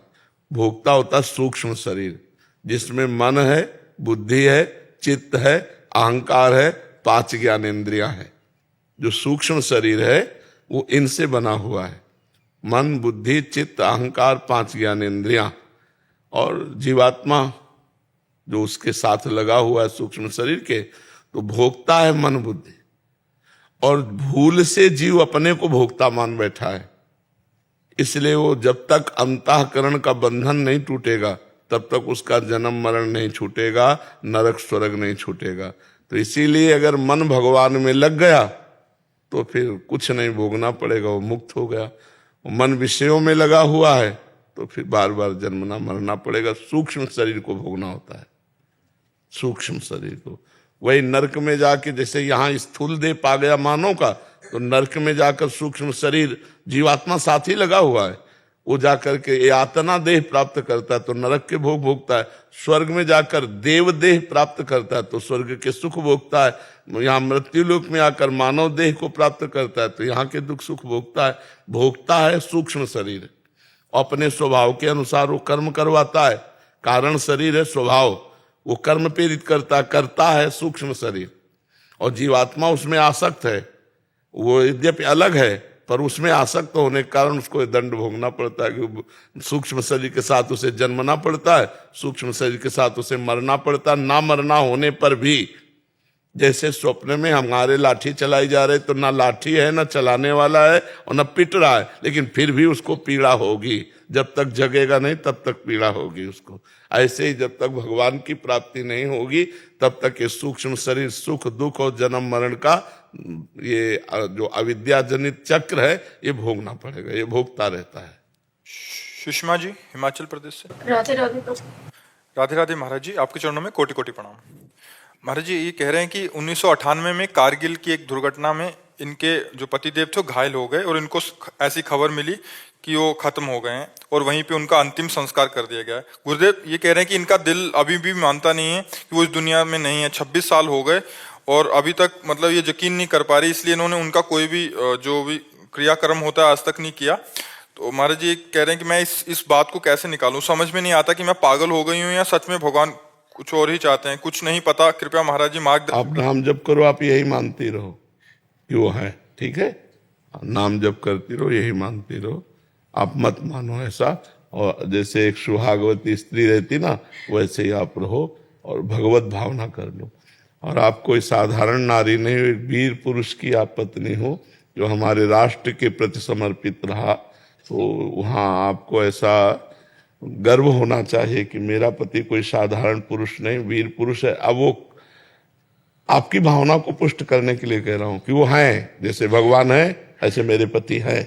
भोक्ता होता है सूक्ष्म शरीर, जिसमें मन है, बुद्धि है, चित्त है, अहंकार है, 5 ज्ञानेंद्रियां है। जो सूक्ष्म शरीर है वो इनसे बना हुआ है, मन, बुद्धि, चित्त, अहंकार, 5 ज्ञानेंद्रियां। और जीवात्मा जो उसके साथ लगा हुआ है सूक्ष्म शरीर के, तो भोक्ता है मन, बुद्धि। और भूल से जीव अपने को भोक्ता मान बैठा है। इसलिए वो जब तक अंतःकरण का बंधन नहीं टूटेगा तब तक उसका जन्म मरण नहीं छूटेगा, नरक स्वर्ग नहीं छूटेगा। तो इसीलिए अगर मन भगवान में लग गया तो फिर कुछ नहीं भोगना पड़ेगा, वो मुक्त हो गया। मन विषयों में लगा हुआ है तो फिर बार बार जन्मना मरना पड़ेगा। सूक्ष्म शरीर को भोगना होता है, सूक्ष्म शरीर को। वही नरक में जाके, जैसे यहाँ स्थूल देह पा गया मानव का, तो नरक में जाकर सूक्ष्म शरीर जीवात्मा साथ ही लगा हुआ है, वो जाकर के यातना देह प्राप्त करता है तो नरक के भोग भोगता है। स्वर्ग में जाकर देव देह प्राप्त करता है तो स्वर्ग के सुख भोगता है। यहाँ मृत्यु लोक में आकर मानव देह को प्राप्त करता है तो यहाँ के दुख सुख भोगता है। भोगता है सूक्ष्म शरीर, अपने स्वभाव के अनुसार वो कर्म करवाता है। कारण शरीर है स्वभाव, वो कर्म प्रेरित करता है सूक्ष्म शरीर। और जीवात्मा उसमें आसक्त है, वो यद्यपि अलग है पर उसमें आसक्त होने के कारण उसको दंड भोगना पड़ता है कि सूक्ष्म शरीर के साथ उसे जन्मना पड़ता है, सूक्ष्म शरीर के साथ उसे मरना पड़ता है। ना मरना होने पर भी, जैसे स्वप्न में हमारे लाठी चलाई जा रही तो ना लाठी है, ना चलाने वाला है और ना पिट रहा है, लेकिन फिर भी उसको पीड़ा होगी। जब तक जगेगा नहीं तब तक पीड़ा होगी उसको। ऐसे ही जब तक भगवान की प्राप्ति नहीं होगी तब तक ये सूक्ष्म शरीर सुख दुख और जन्म मरण का ये जो अविद्या जनित चक्र है ये भोगना पड़ेगा, ये भोगता रहता है। सुषमा जी हिमाचल प्रदेश से। राधे राधे प्रभु। राधे राधे महाराज जी, आपके चरणों में कोटि कोटि प्रणाम। महाराज जी ये कह रहे हैं कि 1998 में कारगिल की एक दुर्घटना में इनके जो पतिदेव थे घायल हो गए और इनको ऐसी खबर मिली कि वो खत्म हो गए हैं और वहीं पे उनका अंतिम संस्कार कर दिया गया है। गुरुदेव ये कह रहे हैं कि इनका दिल अभी भी मानता नहीं है कि वो इस दुनिया में नहीं है। 26 साल हो गए और अभी तक मतलब ये यकीन नहीं कर पा रही, इसलिए इन्होंने उनका कोई भी जो भी क्रियाक्रम होता है आज तक नहीं किया। तो महाराज जी कह रहे हैं कि मैं इस बात को कैसे निकालूं, समझ में नहीं आता कि मैं पागल हो गई हूँ या सच में भगवान कुछ और ही चाहते हैं, कुछ नहीं पता। कृपया महाराज जी मार्गदर्शन। आप नाम जप करो, आप यही मानती रहो कि वो है, ठीक है। नाम जप करती रहो, यही मानती रहो, आप मत मानो ऐसा। और जैसे एक सुहागवती स्त्री रहती ना, वैसे ही आप रहो और भगवत भावना कर लो। और आप कोई साधारण नारी नहीं हो, एक वीर पुरुष की आप पत्नी हो जो हमारे राष्ट्र के प्रति समर्पित रहा। तो वहाँ आपको ऐसा गर्व होना चाहिए कि मेरा पति कोई साधारण पुरुष नहीं, वीर पुरुष है। अब वो आपकी भावना को पुष्ट करने के लिए कह रहा हूं कि वो हैं, जैसे भगवान है ऐसे मेरे पति है।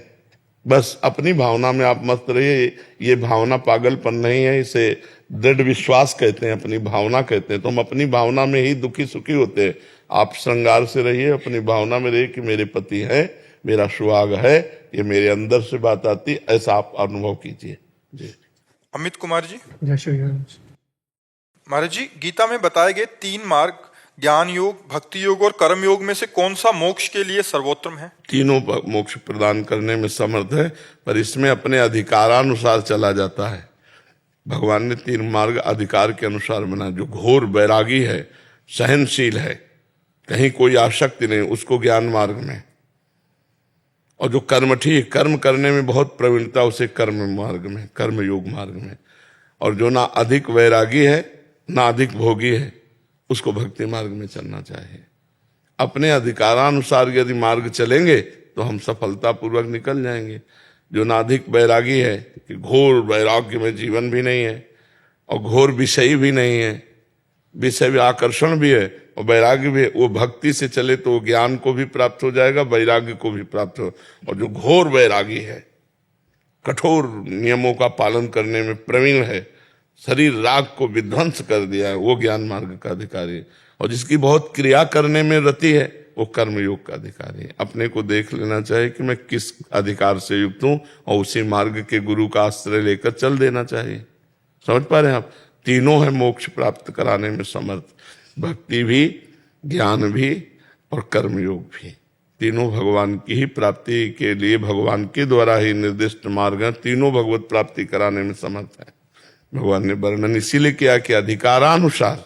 बस अपनी भावना में आप मस्त रहिए। ये भावना पागलपन नहीं है, इसे दृढ़ विश्वास कहते हैं, अपनी भावना कहते हैं। तो हम अपनी भावना में ही दुखी सुखी होते हैं। आप श्रृंगार से रहिए, अपनी भावना में रहिए कि मेरे पति है, मेरा सुहाग है, ये मेरे अंदर से बात आती, ऐसा आप अनुभव कीजिए जी। अमित कुमार जी। जय श्री राम। महाराज जी गीता में बताए गए 3 मार्ग, ज्ञान योग, भक्ति योग और कर्म योग में से कौन सा मोक्ष के लिए सर्वोत्तम है? तीनों मोक्ष प्रदान करने में समर्थ है, पर इसमें अपने अधिकारानुसार चला जाता है। भगवान ने 3 मार्ग अधिकार के अनुसार बना। जो घोर बैरागी है, सहनशील है, कहीं कोई आसक्ति नहीं, उसको ज्ञान मार्ग में। और जो कर्मठी, कर्म करने में बहुत प्रवीणता, उसे कर्म मार्ग में, कर्म योग मार्ग में। और जो ना अधिक वैरागी है ना अधिक भोगी है, उसको भक्ति मार्ग में चलना चाहिए। अपने अधिकारानुसार यदि मार्ग चलेंगे तो हम सफलतापूर्वक निकल जाएंगे। जो ना अधिक वैरागी है कि घोर वैराग्य में जीवन भी नहीं है और घोर विषयी भी नहीं है, विषय भी आकर्षण भी है और वैराग्य भी है, वो भक्ति से चले तो वो ज्ञान को भी प्राप्त हो जाएगा, वैराग्य को भी प्राप्त हो। और जो घोर वैरागी है, कठोर नियमों का पालन करने में प्रवीण है, शरीर राग को विध्वंस कर दिया है, वो ज्ञान मार्ग का अधिकारी है। और जिसकी बहुत क्रिया करने में रति है, वो कर्म योग का अधिकारी है। अपने को देख लेना चाहिए कि मैं किस अधिकार से युक्त हूं और उसी मार्ग के गुरु का आश्रय लेकर चल देना चाहिए। समझ पा रहे हैं आप? तीनों है मोक्ष प्राप्त कराने में समर्थ, भक्ति भी, ज्ञान भी, और कर्मयोग भी। तीनों भगवान की ही प्राप्ति के लिए भगवान के द्वारा ही निर्दिष्ट मार्ग हैं। तीनों भगवत प्राप्ति कराने में समर्थ है। भगवान ने वर्णन इसीलिए किया कि अधिकारानुसार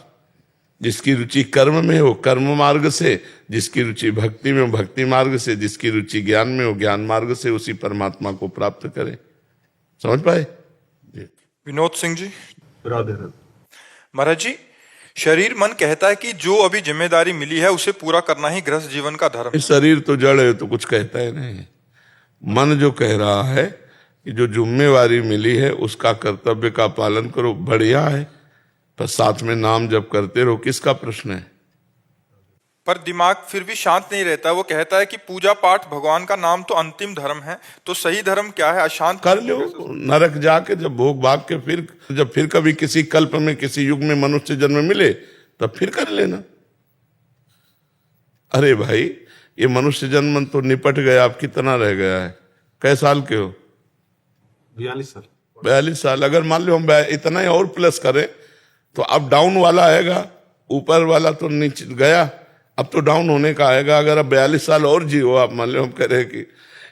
जिसकी रुचि कर्म में हो कर्म मार्ग से, जिसकी रुचि भक्ति में हो भक्ति मार्ग से, जिसकी रुचि ज्ञान में हो ज्ञान मार्ग से उसी परमात्मा को प्राप्त करे। समझ पाए? विनोद सिंह जी। राधे राधे। महाराज जी, शरीर मन कहता है कि जो अभी जिम्मेदारी मिली है उसे पूरा करना ही गृहस्थ जीवन का धर्म है। शरीर तो जड़ है तो कुछ कहता ही नहीं। मन जो कह रहा है कि जो जिम्मेवारी मिली है उसका कर्तव्य का पालन करो, बढ़िया है, पर साथ में नाम जप करते रहो। किसका प्रश्न है? पर दिमाग फिर भी शांत नहीं रहता। वो कहता है कि पूजा पाठ भगवान का नाम तो अंतिम धर्म है, तो सही धर्म क्या है? अशांत कर लो नरक जाके, जब भोग भाग के फिर कभी किसी कल्प में किसी युग में मनुष्य जन्म मिले तब फिर कर लेना। अरे भाई, ये मनुष्य जन्म तो निपट गया, अब कितना रह गया है? कै साल के हो? 42 साल। 42 साल। अगर मान लो हम इतना ही और प्लस करें तो अब डाउन वाला आएगा, ऊपर वाला तो नीचे गया, अब तो डाउन होने का आएगा। अगर अब 42 साल और जियो, आप मान लो हम कह रहे हैं कि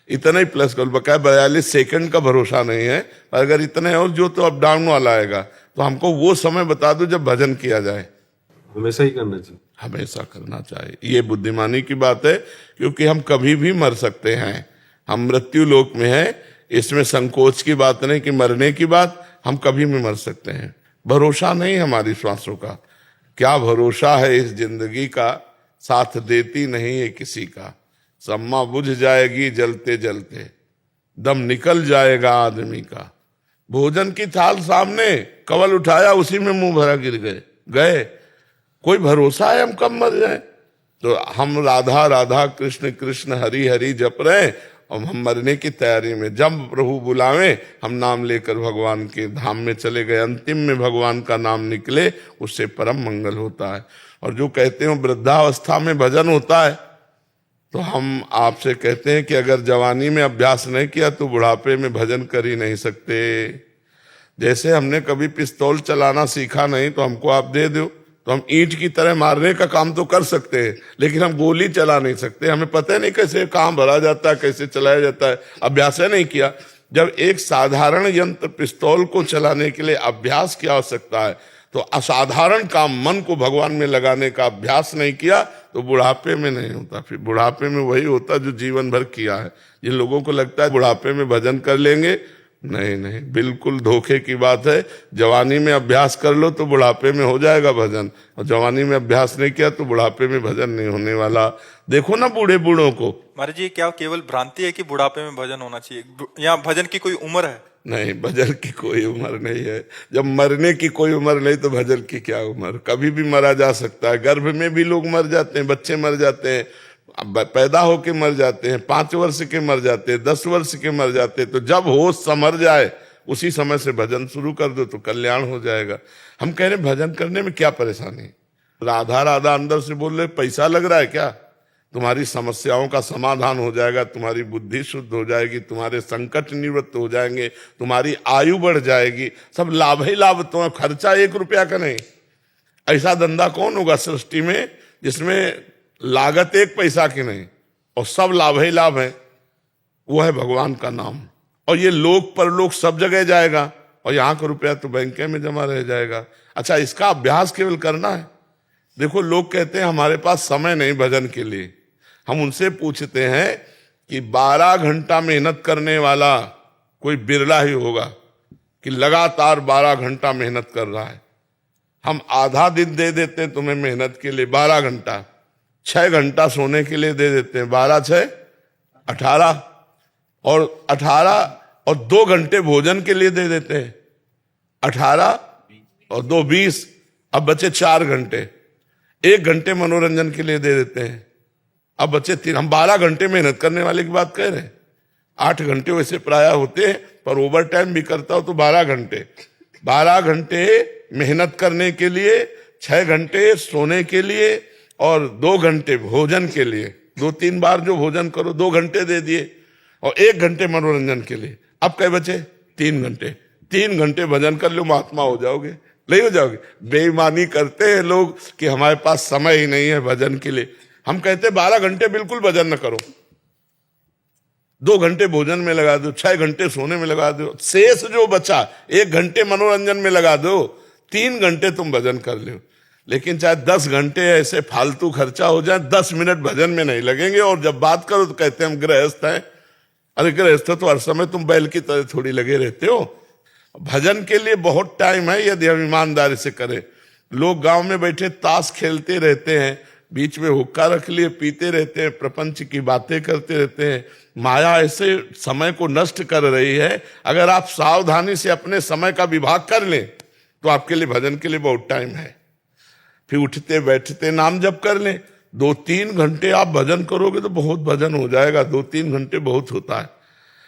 इतना ही प्लस करो, बकाया 42 सेकंड का भरोसा नहीं है, अगर इतने और जो तो अब डाउन वाला आएगा। तो हमको वो समय बता दो जब भजन किया जाए। हमेशा ही करना चाहिए। हमेशा करना चाहिए, ये बुद्धिमानी की बात है, क्योंकि हम कभी भी मर सकते हैं। हम मृत्यु लोक में हैं, इसमें संकोच की बात नहीं कि मरने की बात, हम कभी भी मर सकते हैं। भरोसा नहीं हमारी श्वासों का, क्या भरोसा है इस जिंदगी का, साथ देती नहीं है किसी का। सम्मा बुझ जाएगी जलते जलते, दम निकल जाएगा आदमी का। भोजन की थाल सामने, कवल उठाया उसी में मुंह भरा गिर गए। कोई भरोसा है हम कब मर जाए? तो हम राधा राधा कृष्ण कृष्ण हरि हरि जप रहे हैं और हम मरने की तैयारी में, जब प्रभु बुलावे हम नाम लेकर भगवान के धाम में चले गए। अंतिम में भगवान का नाम निकले, उससे परम मंगल होता है। और जो कहते हो वृद्धावस्था में भजन होता है, तो हम आपसे कहते हैं कि अगर जवानी में अभ्यास नहीं किया तो बुढ़ापे में भजन कर ही नहीं सकते। जैसे हमने कभी पिस्तौल चलाना सीखा नहीं तो हमको आप दे दो तो हम ईंट की तरह मारने का काम तो कर सकते हैं, लेकिन हम गोली चला नहीं सकते। हमें पता नहीं कैसे कहाँ भरा जाता है, कैसे चलाया जाता है, अभ्यास नहीं किया। जब एक साधारण यंत्र पिस्तौल को चलाने के लिए अभ्यास की आवश्यकता है, तो असाधारण काम मन को भगवान में लगाने का अभ्यास नहीं किया तो बुढ़ापे में नहीं होता। फिर बुढ़ापे में वही होता जो जीवन भर किया है। जिन लोगों को लगता है बुढ़ापे में भजन कर लेंगे, नहीं नहीं, बिल्कुल धोखे की बात है। जवानी में अभ्यास कर लो तो बुढ़ापे में हो जाएगा भजन, और जवानी में अभ्यास नहीं किया तो बुढ़ापे में भजन नहीं होने वाला। देखो ना बूढ़ों को। महाराज जी, क्या केवल भ्रांति है कि बुढ़ापे में भजन होना चाहिए? यहाँ भजन की कोई उम्र है? नहीं, भजन की कोई उम्र नहीं है। जब मरने की कोई उम्र नहीं तो भजन की क्या उम्र? कभी भी मरा जा सकता है। गर्भ में भी लोग मर जाते हैं, बच्चे मर जाते हैं, पैदा होके मर जाते हैं, 5 वर्ष के मर जाते हैं, 10 वर्ष के मर जाते हैं। तो जब होश संभर जाए उसी समय से भजन शुरू कर दो तो कल्याण हो जाएगा। हम कह रहे भजन करने में क्या परेशानी? राधा राधा अंदर से बोल रहे, पैसा लग रहा है क्या? तुम्हारी समस्याओं का समाधान हो जाएगा, तुम्हारी बुद्धि शुद्ध हो जाएगी, तुम्हारे संकट निवृत्त हो जाएंगे, तुम्हारी आयु बढ़ जाएगी। सब लाभ ही लाभ, तो खर्चा 1 रुपया का नहीं। ऐसा धंधा कौन होगा सृष्टि में जिसमें लागत 1 पैसा की नहीं और सब लाभ ही लाभ है? वो है भगवान का नाम। और ये लोक परलोक सब जगह जाएगा, और यहाँ का रुपया तो बैंक में जमा रह जाएगा। अच्छा, इसका अभ्यास केवल करना है। देखो, लोग कहते हैं हमारे पास समय नहीं भजन के लिए। हम उनसे पूछते हैं कि 12 घंटा मेहनत करने वाला कोई बिरला ही होगा कि लगातार 12 घंटा मेहनत कर रहा है। हम आधा दिन दे देते हैं तुम्हें मेहनत के लिए, 12 घंटा, 6 घंटा सोने के लिए दे देते हैं, 12 6 18, और 18 और 2 घंटे भोजन के लिए दे देते हैं, 18 और 2 20, अब बचे 4 घंटे, 1 घंटे मनोरंजन के लिए दे देते हैं, अब बचे 3। हम 12 घंटे मेहनत करने वाले की बात कह रहे हैं। 8 घंटे वैसे प्राय होते हैं, पर ओवर टाइम भी करता हो तो 12 घंटे। 12 घंटे मेहनत करने के लिए, 6 घंटे सोने के लिए और 2 घंटे भोजन के लिए। 2-3 बार जो भोजन करो 2 घंटे दे दिए, और 1 घंटे मनोरंजन के लिए। अब क्या बचे? 3 घंटे। 3 घंटे भजन कर लो, महात्मा हो जाओगे। नहीं हो जाओगे? बेईमानी करते हैं लोग कि हमारे पास समय ही नहीं है भजन के लिए। हम कहते 12 घंटे बिल्कुल भजन न करो, 2 घंटे भोजन में लगा दो, 6 घंटे सोने में लगा दो, शेष जो बचा 1 घंटे मनोरंजन में लगा दो, 3 घंटे तुम भजन कर लो। लेकिन चाहे 10 घंटे ऐसे फालतू खर्चा हो जाए, 10 मिनट भजन में नहीं लगेंगे। और जब बात करो तो कहते हैं हम गृहस्थ हैं। अरे गृहस्थ तो हर समय तुम बैल की तरह थोड़ी लगे रहते हो। भजन के लिए बहुत टाइम है यदि हम ईमानदारी से करें। लोग गांव में बैठे ताश खेलते रहते हैं, बीच में हुक्का रख लिए पीते रहते हैं, प्रपंच की बातें करते रहते हैं। माया ऐसे समय को नष्ट कर रही है। अगर आप सावधानी से अपने समय का विभाग कर लें तो आपके लिए भजन के लिए बहुत टाइम है। फिर उठते बैठते नाम जप कर लें, 2-3 घंटे आप भजन करोगे तो बहुत भजन हो जाएगा। 2-3 घंटे बहुत होता है।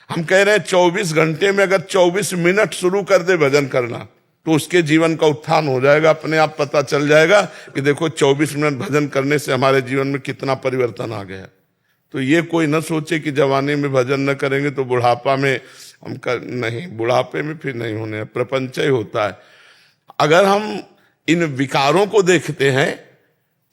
हम कह रहे हैं 24 घंटे में अगर 24 मिनट शुरू कर दे भजन करना तो उसके जीवन का उत्थान हो जाएगा। अपने आप पता चल जाएगा कि देखो 24 मिनट भजन करने से हमारे जीवन में कितना परिवर्तन आ गया। तो ये कोई न सोचे कि जवानी में भजन न करेंगे तो बुढ़ापा में हम नहीं, बुढ़ापे में फिर नहीं होने, प्रपंच ही होता है। अगर हम इन विकारों को देखते हैं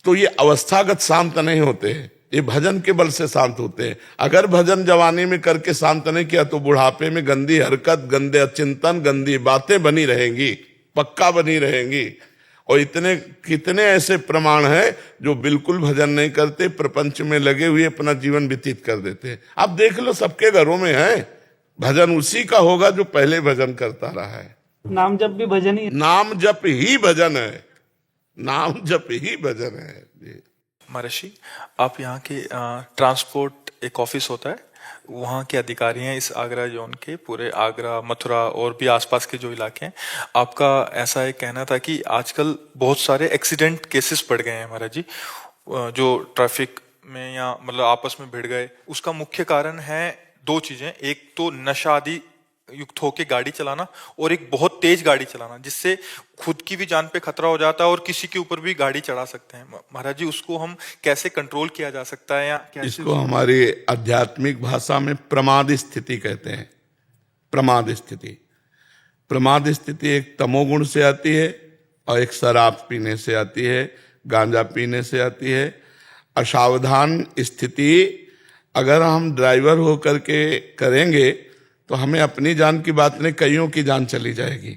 तो ये अवस्थागत शांत नहीं होते हैं, ये भजन के बल से शांत होते हैं। अगर भजन जवानी में करके शांत नहीं किया तो बुढ़ापे में गंदी हरकत, गंदे चिंतन, गंदी बातें बनी रहेंगी, पक्का बनी रहेंगी। और इतने कितने ऐसे प्रमाण हैं जो बिल्कुल भजन नहीं करते, प्रपंच में लगे हुए अपना जीवन व्यतीत कर देते हैं। आप देख लो सबके घरों में है, भजन उसी का होगा जो पहले भजन करता रहा है। नाम जप भी भजन ही, नाम जप ही भजन है, नाम जप ही भजन है। महर्षि, आप यहाँ के ट्रांसपोर्ट एक ऑफिस होता है, वहाँ के अधिकारी हैं इस आगरा जोन के, पूरे आगरा, मथुरा और भी आसपास के जो इलाके हैं। आपका ऐसा एक कहना था कि आजकल बहुत सारे एक्सीडेंट केसेस बढ़ गए हैं महाराज जी, जो ट्रैफिक में या मतलब आपस में भिड़ गए। उसका मुख्य कारण है 2 चीजें, एक तो नशा आदि युक्त होके गाड़ी चलाना और एक बहुत तेज गाड़ी चलाना, जिससे खुद की भी जान पे खतरा हो जाता है और किसी के ऊपर भी गाड़ी चढ़ा सकते हैं। महाराज जी, उसको हम कैसे कंट्रोल किया जा सकता है या कैसे? इसको हमारी आध्यात्मिक भाषा में प्रमाद स्थिति कहते हैं। प्रमाद स्थिति, प्रमाद स्थिति एक तमोगुण से आती है और एक शराब पीने से आती है, गांजा पीने से आती है। असावधान स्थिति अगर हम ड्राइवर होकर के करेंगे तो हमें अपनी जान की बात नहीं, कईयों की जान चली जाएगी।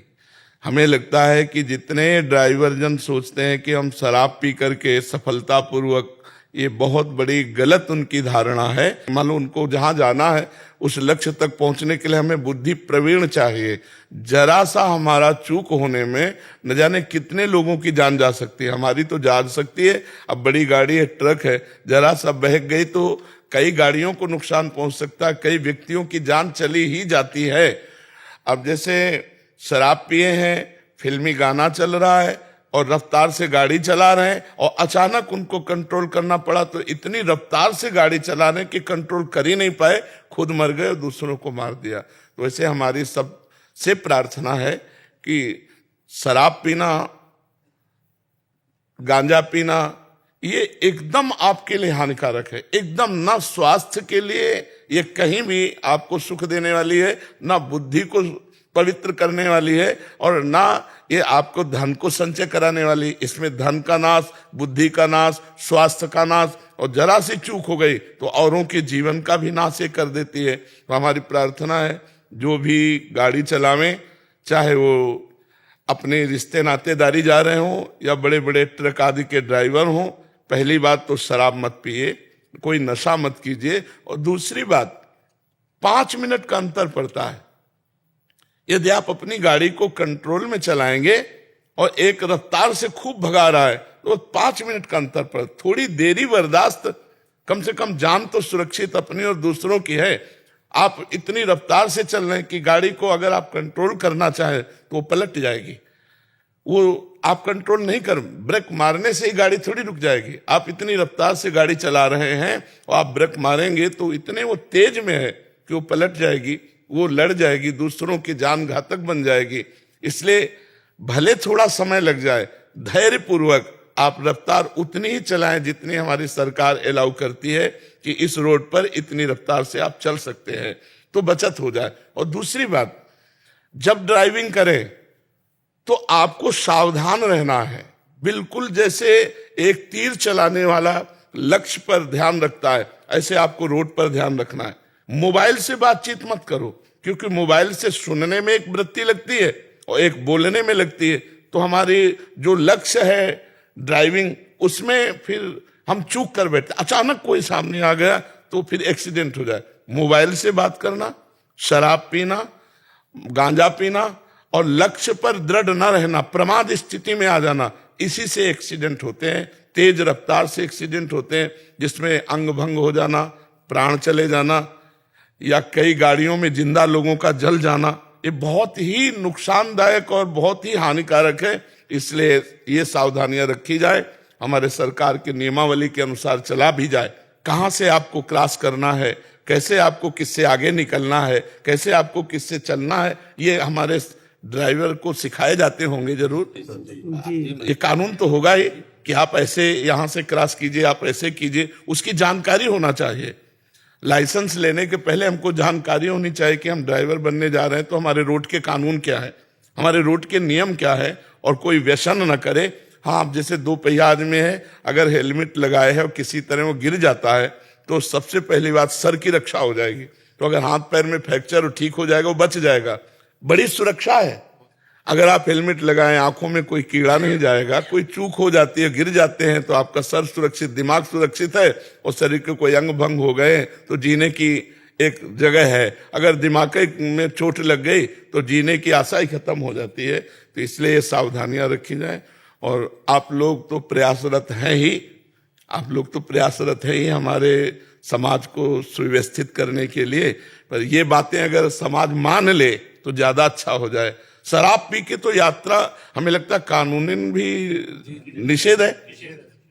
हमें लगता है कि जितने ड्राइवर जन सोचते हैं कि हम शराब पी करके सफलतापूर्वक, ये बहुत बड़ी गलत उनकी धारणा है। मान लो उनको जहां जाना है उस लक्ष्य तक पहुंचने के लिए हमें बुद्धि प्रवीण चाहिए। जरा सा हमारा चूक होने में न जाने कितने लोगों की जान जा सकती है। हमारी तो जा सकती है, अब बड़ी गाड़ी है, ट्रक है, जरा सा बहक गई तो कई गाड़ियों को नुकसान पहुंच सकता है, कई व्यक्तियों की जान चली ही जाती है। अब जैसे शराब पिए हैं, फिल्मी गाना चल रहा है और रफ्तार से गाड़ी चला रहे हैं और अचानक उनको कंट्रोल करना पड़ा, तो इतनी रफ्तार से गाड़ी चला रहे कि कंट्रोल कर ही नहीं पाए, खुद मर गए और दूसरों को मार दिया। तो वैसे हमारी सबसे प्रार्थना है कि शराब पीना, गांजा पीना ये एकदम आपके लिए हानिकारक है, एकदम। ना स्वास्थ्य के लिए ये कहीं भी आपको सुख देने वाली है, ना बुद्धि को पवित्र करने वाली है, और ना ये आपको धन को संचय कराने वाली। इसमें धन का नाश, बुद्धि का नाश, स्वास्थ्य का नाश, और जरा सी चूक हो गई तो औरों के जीवन का भी नाश ये कर देती है। तो हमारी प्रार्थना है जो भी गाड़ी चलावें, चाहे वो अपने रिश्ते नातेदारी जा रहे हों या बड़े बड़े ट्रक आदि के ड्राइवर हों, पहली बात तो शराब मत पिए, कोई नशा मत कीजिए। और दूसरी बात, 5 मिनट का अंतर पड़ता है। यदि आप अपनी गाड़ी को कंट्रोल में चलाएंगे और एक रफ्तार से खूब भगा रहा है तो 5 मिनट का अंतर पड़, थोड़ी देरी बर्दाश्त, कम से कम जान तो सुरक्षित अपनी और दूसरों की है। आप इतनी रफ्तार से चल रहे हैं कि गाड़ी को अगर आप कंट्रोल करना चाहें तो वो पलट जाएगी। वो आप कंट्रोल नहीं कर, ब्रेक मारने से ही गाड़ी थोड़ी रुक जाएगी। आप इतनी रफ्तार से गाड़ी चला रहे हैं और आप ब्रेक मारेंगे तो इतने वो तेज में है कि वो पलट जाएगी, वो लड़ जाएगी, दूसरों की जान घातक बन जाएगी। इसलिए भले थोड़ा समय लग जाए, धैर्य पूर्वक आप रफ्तार उतनी ही चलाएं जितनी हमारी सरकार अलाउ करती है कि इस रोड पर इतनी रफ्तार से आप चल सकते हैं, तो बचत हो जाए। और दूसरी बात, जब ड्राइविंग करें तो आपको सावधान रहना है, बिल्कुल जैसे एक तीर चलाने वाला लक्ष्य पर ध्यान रखता है, ऐसे आपको रोड पर ध्यान रखना है। मोबाइल से बातचीत मत करो, क्योंकि मोबाइल से सुनने में एक वृत्ति लगती है और एक बोलने में लगती है, तो हमारी जो लक्ष्य है ड्राइविंग, उसमें फिर हम चूक कर बैठते। अचानक कोई सामने आ गया तो फिर एक्सीडेंट हो जाए। मोबाइल से बात करना, शराब पीना, गांजा पीना और लक्ष्य पर दृढ़ न रहना, प्रमाद स्थिति में आ जाना, इसी से एक्सीडेंट होते हैं। तेज रफ्तार से एक्सीडेंट होते हैं, जिसमें अंग भंग हो जाना, प्राण चले जाना, या कई गाड़ियों में जिंदा लोगों का जल जाना। ये बहुत ही नुकसानदायक और बहुत ही हानिकारक है। इसलिए ये सावधानियां रखी जाए, हमारे सरकार के नियमावली के अनुसार चला भी जाए। कहाँ से आपको क्रॉस करना है, कैसे आपको किससे आगे निकलना है, कैसे आपको किससे चलना है, ये हमारे ड्राइवर को सिखाए जाते होंगे जरूर। ये कानून तो होगा ही कि आप ऐसे यहां से क्रॉस कीजिए, आप ऐसे कीजिए, उसकी जानकारी होना चाहिए। लाइसेंस लेने के पहले हमको जानकारी होनी चाहिए कि हम ड्राइवर बनने जा रहे हैं तो हमारे रोड के कानून क्या है, हमारे रोड के नियम क्या है, और कोई व्यसन न करे। हाँ, आप जैसे 2 पहिया आदमी है, अगर हेलमेट लगाए है और किसी तरह वो गिर जाता है तो सबसे पहली बात सर की रक्षा हो जाएगी। तो अगर हाथ पैर में फ्रैक्चर ठीक हो जाएगा, वो बच जाएगा, बड़ी सुरक्षा है। अगर आप हेलमेट लगाएं, आंखों में कोई कीड़ा नहीं जाएगा, कोई चूक हो जाती है, गिर जाते हैं तो आपका सर सुरक्षित, दिमाग सुरक्षित है, और शरीर के कोई अंग भंग हो गए तो जीने की एक जगह है। अगर दिमाग में चोट लग गई तो जीने की आशा ही खत्म हो जाती है। तो इसलिए सावधानियां रखी जाए। और आप लोग तो प्रयासरत हैं ही, आप लोग तो प्रयासरत हैं ही हमारे समाज को सुव्यवस्थित करने के लिए। पर ये बातें अगर समाज मान ले तो ज्यादा अच्छा हो जाए। शराब पी के तो यात्रा, हमें लगता है कानूनन भी निषेध है।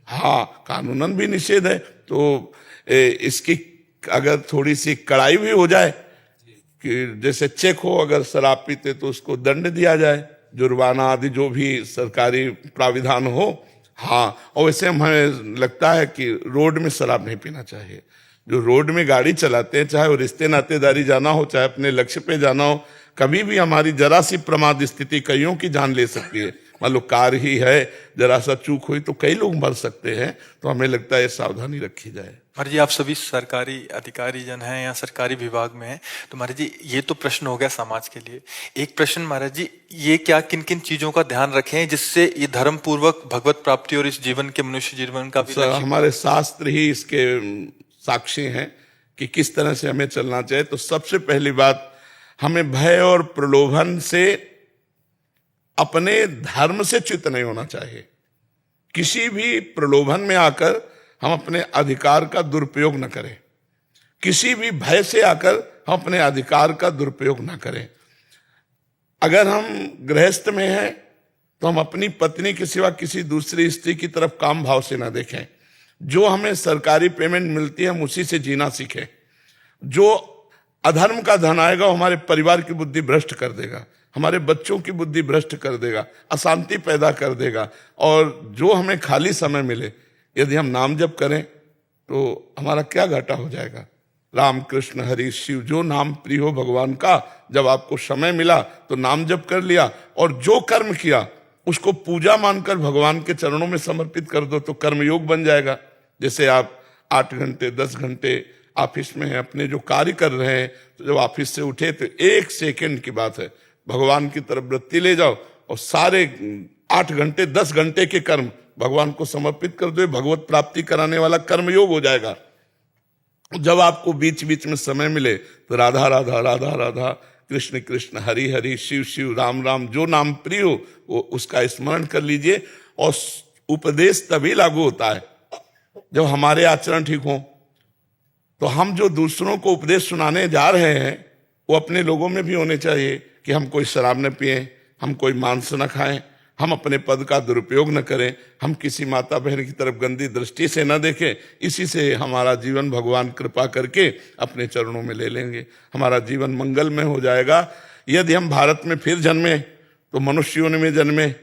हाँ, कानूनन भी निषेध है। तो इसकी अगर थोड़ी सी कड़ाई भी हो जाए कि जैसे चेक हो, अगर शराब पीते तो उसको दंड दिया जाए, जुर्माना आदि जो भी सरकारी प्राविधान हो। हाँ, और वैसे हमें लगता है कि रोड में शराब नहीं पीना चाहिए। जो रोड में गाड़ी चलाते हैं, चाहे वो रिश्ते नातेदारी जाना हो, चाहे अपने लक्ष्य पे जाना हो, कभी भी हमारी जरा सी प्रमाद स्थिति कईयों की जान ले सकती है। मान लो कार ही है, जरा सा चूक हुई तो कई लोग मर सकते हैं। तो हमें लगता है सावधानी रखी जाए। महाराज जी, आप सभी सरकारी अधिकारी जन हैं या सरकारी विभाग में हैं, तो महाराज जी ये तो प्रश्न हो गया समाज के लिए। एक प्रश्न महाराज जी, ये क्या किन किन चीजों का ध्यान रखें जिससे ये धर्म पूर्वक भगवत प्राप्ति और इस जीवन के मनुष्य जीवन का भी हमारे शास्त्र ही इसके साक्षी हैं कि किस तरह से हमें चलना चाहिए। तो सबसे पहली बात, हमें भय और प्रलोभन से, अपने धर्म से च्युत नहीं होना चाहिए। किसी भी प्रलोभन में आकर हम अपने अधिकार का दुरुपयोग न करें, किसी भी भय से आकर हम अपने अधिकार का दुरुपयोग न करें। अगर हम गृहस्थ में हैं तो हम अपनी पत्नी के सिवा किसी दूसरी स्त्री की तरफ काम भाव से न देखें। जो हमें सरकारी पेमेंट मिलती है हम उसी से जीना सीखें। जो अधर्म का धन आएगा वो हमारे परिवार की बुद्धि भ्रष्ट कर देगा, हमारे बच्चों की बुद्धि भ्रष्ट कर देगा, अशांति पैदा कर देगा। और जो हमें खाली समय मिले, यदि हम नाम जप करें तो हमारा क्या घाटा हो जाएगा। राम कृष्ण हरि शिव, जो नाम प्रिय हो भगवान का, जब आपको समय मिला तो नाम जप कर लिया, और जो कर्म किया उसको पूजा मानकर भगवान के चरणों में समर्पित कर दो तो कर्मयोग बन जाएगा। जैसे आप 8 घंटे 10 घंटे ऑफिस में हैं, अपने जो कार्य कर रहे हैं, तो जब ऑफिस से उठे तो 1 सेकंड की बात है, भगवान की तरफ वृत्ति ले जाओ और सारे 8 घंटे 10 घंटे के कर्म भगवान को समर्पित कर दो। भगवत प्राप्ति कराने वाला कर्मयोग हो जाएगा। जब आपको बीच बीच में समय मिले तो राधा राधा राधा राधा, कृष्ण कृष्ण हरि हरि, शिव शिव राम राम, जो नाम प्रिय हो वो उसका स्मरण कर लीजिए। और उपदेश तभी लागू होता है जब हमारे आचरण ठीक हो। तो हम जो दूसरों को उपदेश सुनाने जा रहे हैं वो अपने लोगों में भी होने चाहिए कि हम कोई शराब न पिएं, हम कोई मांस न खाएं, हम अपने पद का दुरुपयोग न करें, हम किसी माता बहन की तरफ गंदी दृष्टि से न देखें। इसी से हमारा जीवन भगवान कृपा करके अपने चरणों में ले लेंगे, हमारा जीवन मंगलमय हो जाएगा। यदि हम भारत में फिर जन्मे तो मनुष्य योनि में जन्मे,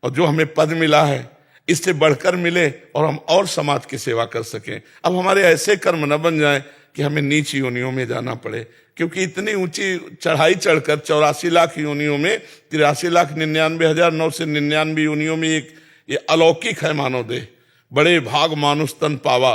और जो हमें पद मिला है इससे बढ़कर मिले और हम और समाज की सेवा कर सकें। अब हमारे ऐसे कर्म न बन जाएं कि हमें नीच योनियों में जाना पड़े, क्योंकि इतनी ऊंची चढ़ाई चढ़कर 84 लाख योनियों में 83,99,999 योनियों में एक ये अलौकिक है मानव देह। बड़े भाग मानुष तन पावा,